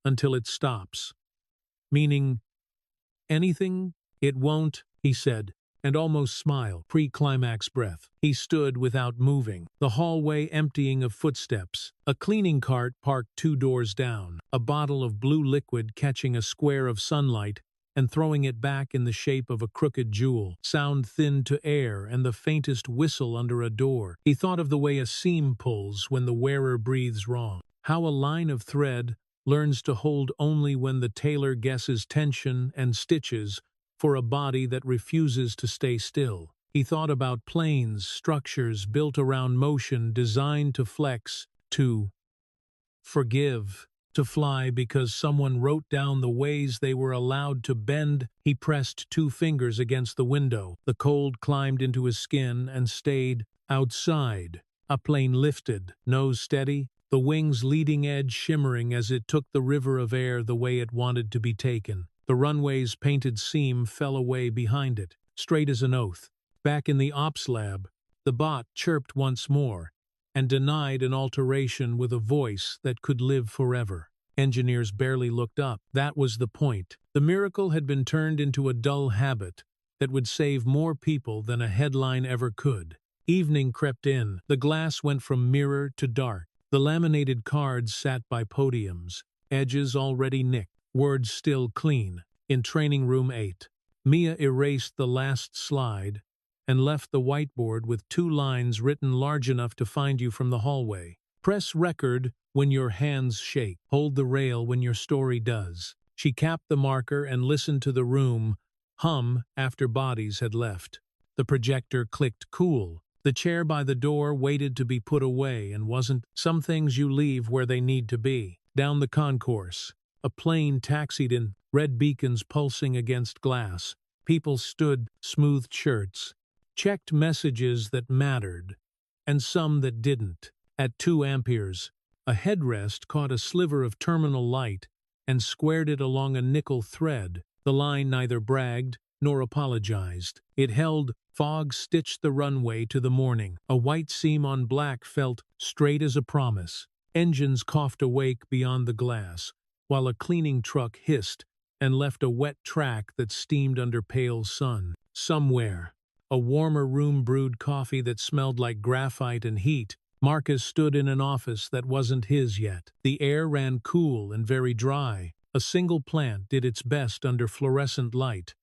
until it stops. Meaning, anything? It won't, he said, and almost smiled. Pre-climax breath. He stood without moving. The hallway emptying of footsteps. A cleaning cart parked 2 doors down. A bottle of blue liquid catching a square of sunlight and throwing it back in the shape of a crooked jewel. Sound thinned to air and the faintest whistle under a door. He thought of the way a seam pulls when the wearer breathes wrong. How a line of thread learns to hold only when the tailor guesses tension and stitches for a body that refuses to stay still. He thought about planes, structures built around motion designed to flex, to forgive, to fly because someone wrote down the ways they were allowed to bend. He pressed 2 fingers against the window. The cold climbed into his skin and stayed outside. A plane lifted, nose steady, the wings leading edge shimmering as it took the river of air the way it wanted to be taken. The runway's painted seam fell away behind it, straight as an oath. Back in the ops lab, The bot chirped once more, and denied an alteration with a voice that could live forever. Engineers barely looked up. That was the point. The miracle had been turned into a dull habit that would save more people than a headline ever could. Evening crept in. The glass went from mirror to dark. The laminated cards sat by podiums, edges already nicked, words still clean. In training room 8, Mia erased the last slide and left the whiteboard with 2 lines written large enough to find you from the hallway. Press record when your hands shake. Hold the rail when your story does. She capped the marker and listened to the room hum after bodies had left. The projector clicked cool. The chair by the door waited to be put away and wasn't. Some things you leave where they need to be. Down the concourse, a plane taxied in, red beacons pulsing against glass. People stood, smoothed shirts, checked messages that mattered, and some that didn't. At 2 amperes, a headrest caught a sliver of terminal light and squared it along a nickel thread. The line neither bragged nor apologized. It held. Fog stitched the runway to the morning. A white seam on black felt straight as a promise. Engines coughed awake beyond the glass, while a cleaning truck hissed and left a wet track that steamed under pale sun. Somewhere, a warmer room brewed coffee that smelled like graphite and heat. Marcus stood in an office that wasn't his yet. The air ran cool and very dry. A single plant did its best under fluorescent light,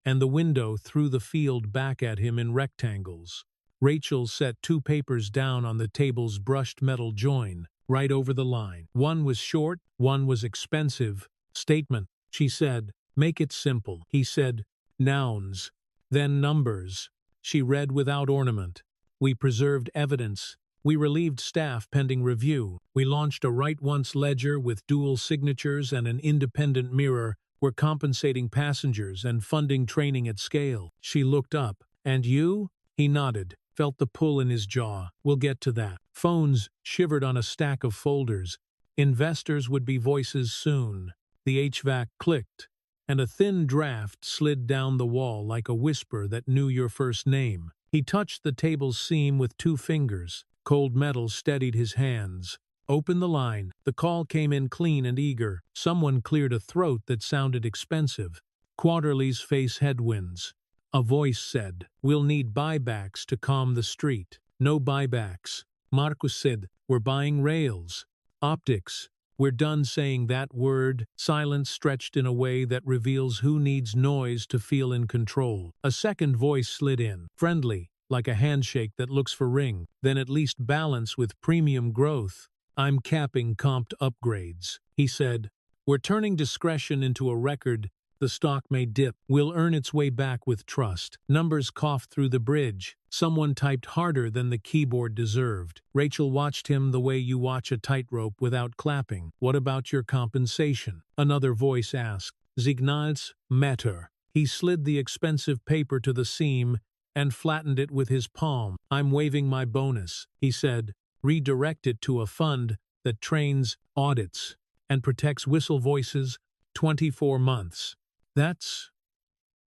and the window threw the field back at him in rectangles. Rachel set 2 papers down on the table's brushed metal join, right over the line. One was short, one was expensive. Statement, she said. Make it simple. He said, nouns, then numbers. She read without ornament. We preserved evidence. We relieved staff pending review. We launched a write-once ledger with dual signatures and an independent mirror. We're compensating passengers and funding training at scale. She looked up. And you? He nodded, felt the pull in his jaw. We'll get to that. Phones shivered on a stack of folders. Investors would be voices soon. The HVAC clicked, and a thin draft slid down the wall like a whisper that knew your first name. He touched the table's seam with 2 fingers. Cold metal steadied his hands. Open the line. The call came in clean and eager. Someone cleared a throat that sounded expensive. Quarterly's face headwinds. A voice said, "We'll need buybacks to calm the street." "No buybacks," Marcus said. "We're buying rails. Optics. We're done saying that word." Silence stretched in a way that reveals who needs noise to feel in control. A second voice slid in, friendly, like a handshake that looks for ring, then at least balance with premium growth. "I'm capping comped upgrades," he said. "We're turning discretion into a record. The stock may dip. We'll earn its way back with trust." Numbers coughed through the bridge. Someone typed harder than the keyboard deserved. Rachel watched him the way you watch a tightrope without clapping. "What about your compensation?" Another voice asked. "Signals matter." He slid the expensive paper to the seam and flattened it with his palm. "I'm waiving my bonus," he said. "Redirect it to a fund that trains, audits, and protects whistle voices. 24 months. That's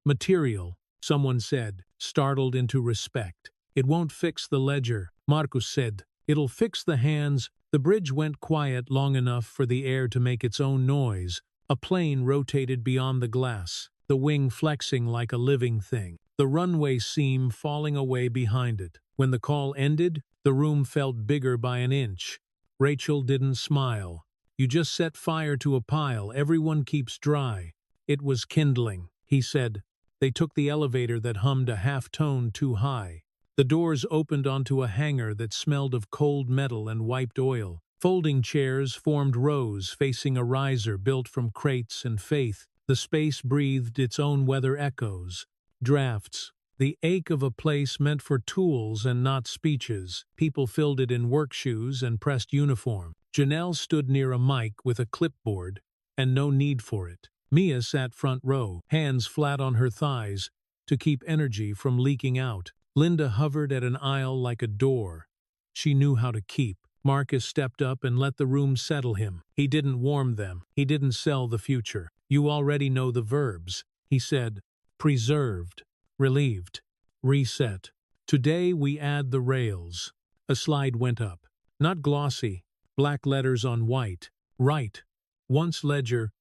material," someone said, startled into respect. "It won't fix the ledger," Marcus said. "It'll fix the hands." The bridge went quiet long enough for the air to make its own noise. A plane rotated beyond the glass, the wing flexing like a living thing, the runway seam falling away behind it. When the call ended, the room felt bigger by an inch. Rachel didn't smile. "You just set fire to a pile. Everyone keeps dry." "It was kindling," he said. They took the elevator that hummed a half-tone too high. The doors opened onto a hangar that smelled of cold metal and wiped oil. Folding chairs formed rows facing a riser built from crates and faith. The space breathed its own weather echoes. Drafts. The ache of a place meant for tools and not speeches. People filled it in work shoes and pressed uniform. Janelle stood near a mic with a clipboard, and no need for it. Mia sat front row, hands flat on her thighs, to keep energy from leaking out. Linda hovered at an aisle like a door. She knew how to keep. Marcus stepped up and let the room settle him. He didn't warm them. He didn't sell the future. "You already know the verbs," he said. "Preserved, relieved, reset." Today we add the rails. A slide went up. Not glossy, black letters on white. Right. Once ledger,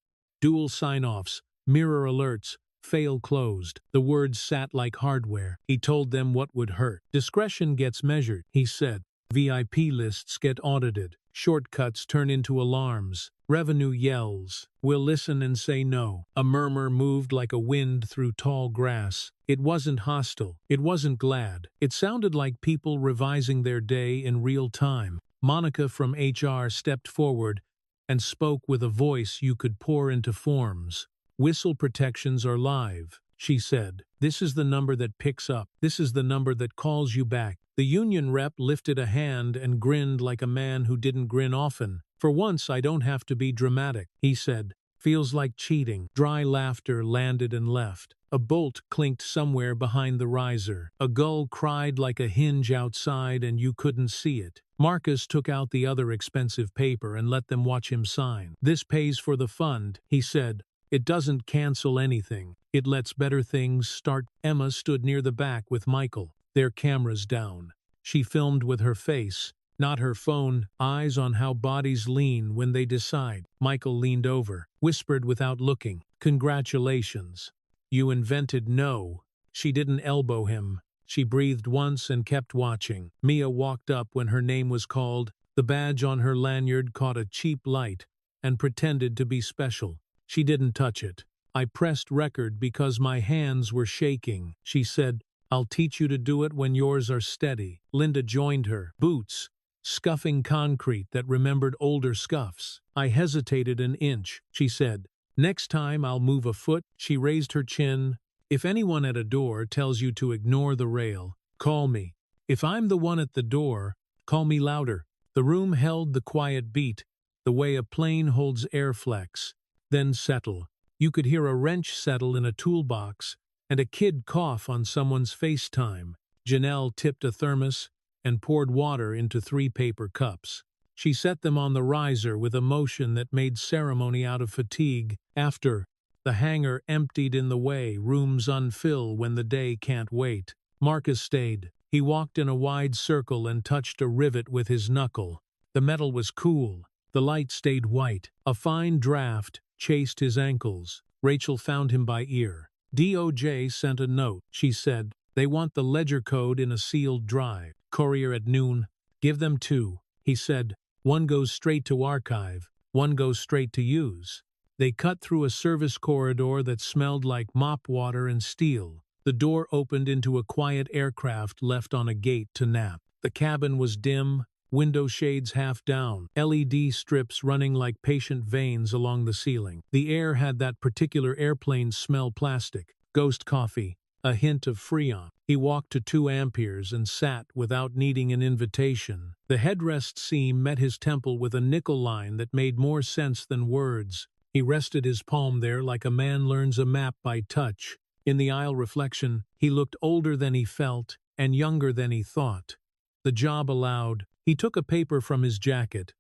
dual sign-offs, mirror alerts, fail closed. The words sat like hardware. He told them what would hurt. Discretion gets measured, he said. VIP lists get audited. Shortcuts turn into alarms. Revenue yells. We'll listen and say no. A murmur moved like a wind through tall grass. It wasn't hostile. It wasn't glad. It sounded like people revising their day in real time. Monica from HR stepped forward and spoke with a voice you could pour into forms. Whistle protections are live, she said. This is the number that picks up. This is the number that calls you back. The union rep lifted a hand and grinned like a man who didn't grin often. For once I don't have to be dramatic, he said. Feels like cheating. Dry laughter landed and left. A bolt clinked somewhere behind the riser. A gull cried like a hinge outside and you couldn't see it. Marcus took out the other expensive paper and let them watch him sign. This pays for the fund, he said. It doesn't cancel anything. It lets better things start. Emma stood near the back with Michael, their cameras down. She filmed with her face, not her phone, eyes on how bodies lean when they decide. Michael leaned over, whispered without looking, "Congratulations. You invented no." She didn't elbow him. She breathed once and kept watching. Mia walked up when her name was called. The badge on her lanyard caught a cheap light and pretended to be special. She didn't touch it. I pressed record because my hands were shaking. She said, "I'll teach you to do it when yours are steady." Linda joined her. Boots, scuffing concrete that remembered older scuffs. I hesitated an inch. She said, "Next time I'll move a foot." She raised her chin. "If anyone at a door tells you to ignore the rail, call me. If I'm the one at the door, call me louder." The room held the quiet beat, the way a plane holds air flex. Then settle. You could hear a wrench settle in a toolbox and a kid cough on someone's FaceTime. Janelle tipped a thermos and poured water into 3 paper cups. She set them on the riser with a motion that made ceremony out of fatigue. After, the hangar emptied in the way rooms unfill when the day can't wait. Marcus stayed. He walked in a wide circle and touched a rivet with his knuckle. The metal was cool. The light stayed white. A fine draft chased his ankles. Rachel found him by ear. DOJ sent a note. She said, "They want the ledger code in a sealed drive. Courier at noon. Give them 2. He said, "One goes straight to archive. One goes straight to use." They cut through a service corridor that smelled like mop water and steel. The door opened into a quiet aircraft left on a gate to nap. The cabin was dim, window shades half down, LED strips running like patient veins along the ceiling. The air had that particular airplane smell plastic. Ghost coffee, a hint of Freon. He walked to 2 amperes and sat without needing an invitation. The headrest seam met his temple with a nickel line that made more sense than words. He rested his palm there like a man learns a map by touch. In the aisle reflection, he looked older than he felt and younger than he thought. The job allowed. He took a paper from his jacket.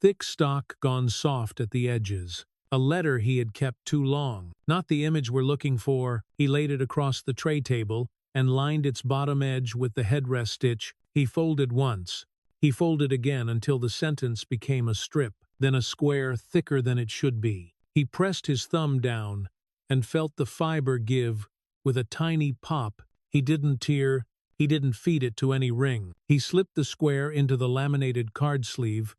Thick stock gone soft at the edges. A letter he had kept too long. Not the image we're looking for. He laid it across the tray table and lined its bottom edge with the headrest stitch. He folded once. He folded again until the sentence became a strip, then a square thicker than it should be. He pressed his thumb down and felt the fiber give with a tiny pop. He didn't tear. He didn't feed it to any ring. He slipped the square into the laminated card sleeve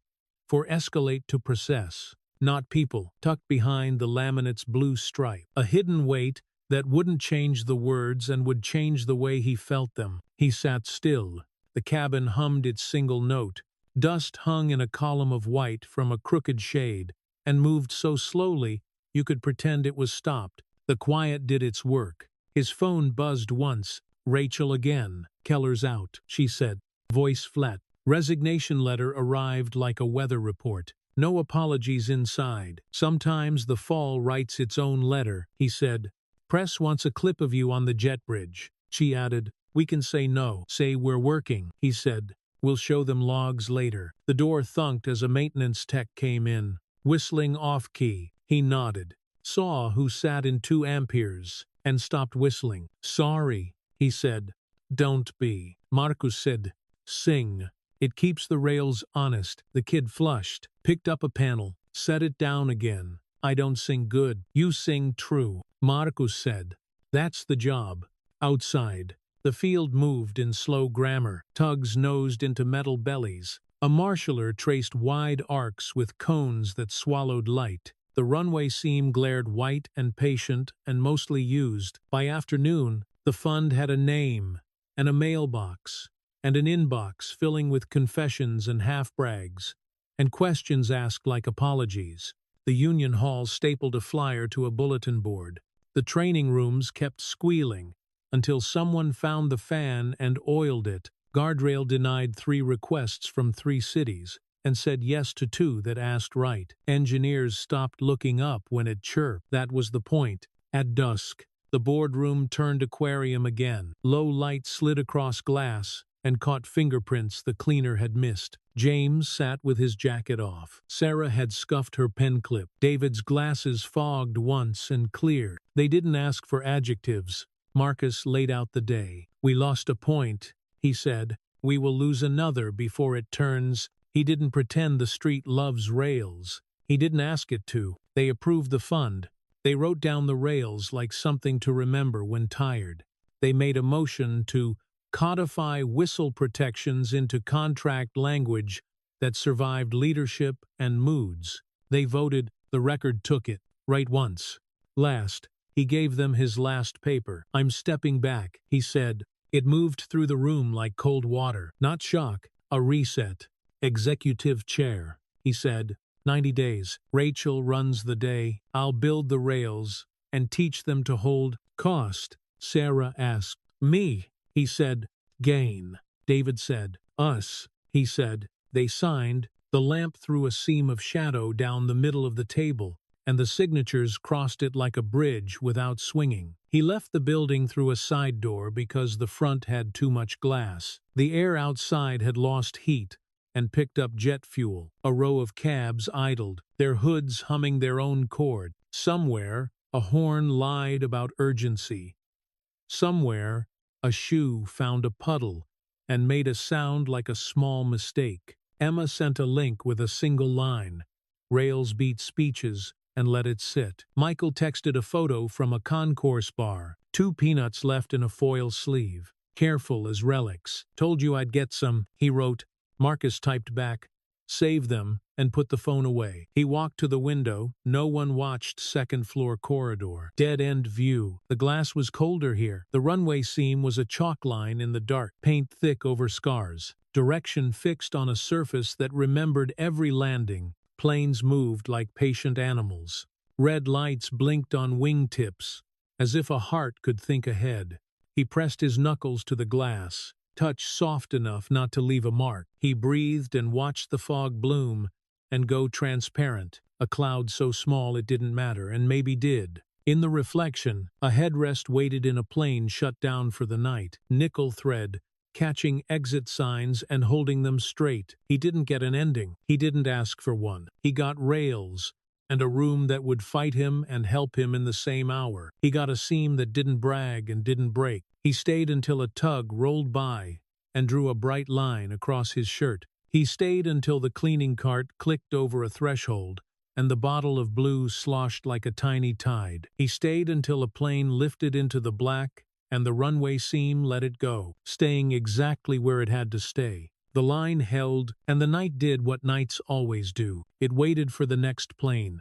for escalate to process. Not people, tucked behind the laminate's blue stripe. A hidden weight that wouldn't change the words and would change the way he felt them. He sat still. The cabin hummed its single note. Dust hung in a column of white from a crooked shade and moved so slowly you could pretend it was stopped. The quiet did its work. His phone buzzed once. "Rachel again. Keller's out," she said, voice flat. Resignation letter arrived like a weather report. No apologies inside. "Sometimes the fall writes its own letter," he said. "Press wants a clip of you on the jet bridge." She added, "We can say no. Say we're working," he said. "We'll show them logs later." The door thunked as a maintenance tech came in, whistling off-key. He nodded, saw who sat in 2 amperes, and stopped whistling. "Sorry," he said. Don't be. Marcus said, sing. It keeps the rails honest. The kid flushed, picked up a panel, set it down again. I don't sing good. You sing true. Marcus said, that's the job. Outside, the field moved in slow grammar. Tugs nosed into metal bellies. A marshaller traced wide arcs with cones that swallowed light. The runway seam glared white and patient and mostly used. By afternoon, the fund had a name, and a mailbox, and an inbox filling with confessions and half-brags, and questions asked like apologies. The union hall stapled a flyer to a bulletin board. The training rooms kept squealing until someone found the fan and oiled it. Guardrail denied 3 requests from 3 cities and said yes to 2 that asked right. Engineers stopped looking up when it chirped. That was the point. At dusk, the boardroom turned aquarium again. Low light slid across glass and caught fingerprints the cleaner had missed. James sat with his jacket off. Sarah had scuffed her pen clip. David's glasses fogged once and cleared. They didn't ask for adjectives. Marcus laid out the day. We lost a point, he said. We will lose another before it turns. He didn't pretend the street loves rails. He didn't ask it to. They approved the fund. They wrote down the rails like something to remember when tired. They made a motion to codify whistle protections into contract language that survived leadership and moods. They voted, the record took it, right once. Last, he gave them his last paper. I'm stepping back, he said. It moved through the room like cold water. Not shock, a reset. Executive chair, he said. 90 days. Rachel runs the day. I'll build the rails and teach them to hold cost. Sarah asked. Me, he said. Gain. David said. Us, he said. They signed. The lamp threw a seam of shadow down the middle of the table, and the signatures crossed it like a bridge without swinging. He left the building through a side door because the front had too much glass. The air outside had lost heat and picked up jet fuel. A row of cabs idled, their hoods humming their own chord. Somewhere, a horn lied about urgency. Somewhere, a shoe found a puddle and made a sound like a small mistake. Emma sent a link with a single line. Rails beat speeches and let it sit. Michael texted a photo from a concourse bar. 2 peanuts left in a foil sleeve. Careful as relics. Told you I'd get some, he wrote. Marcus typed back, save them, and put the phone away. He walked to the window. No one watched. Second-floor corridor. Dead-end view. The glass was colder here. The runway seam was a chalk line in the dark, paint thick over scars. Direction fixed on a surface that remembered every landing. Planes moved like patient animals. Red lights blinked on wingtips, as if a heart could think ahead. He pressed his knuckles to the glass. Touch soft enough not to leave a mark. He breathed and watched the fog bloom and go transparent, a cloud so small it didn't matter, and maybe did. In the reflection, a headrest waited in a plane shut down for the night, nickel thread, catching exit signs and holding them straight. He didn't get an ending. He didn't ask for one. He got rails, and a room that would fight him and help him in the same hour. He got a seam that didn't brag and didn't break. He stayed until a tug rolled by and drew a bright line across his shirt. He stayed until the cleaning cart clicked over a threshold and the bottle of blue sloshed like a tiny tide. He stayed until a plane lifted into the black and the runway seam let it go, staying exactly where it had to stay. The line held, and the night did what nights always do. It waited for the next plane.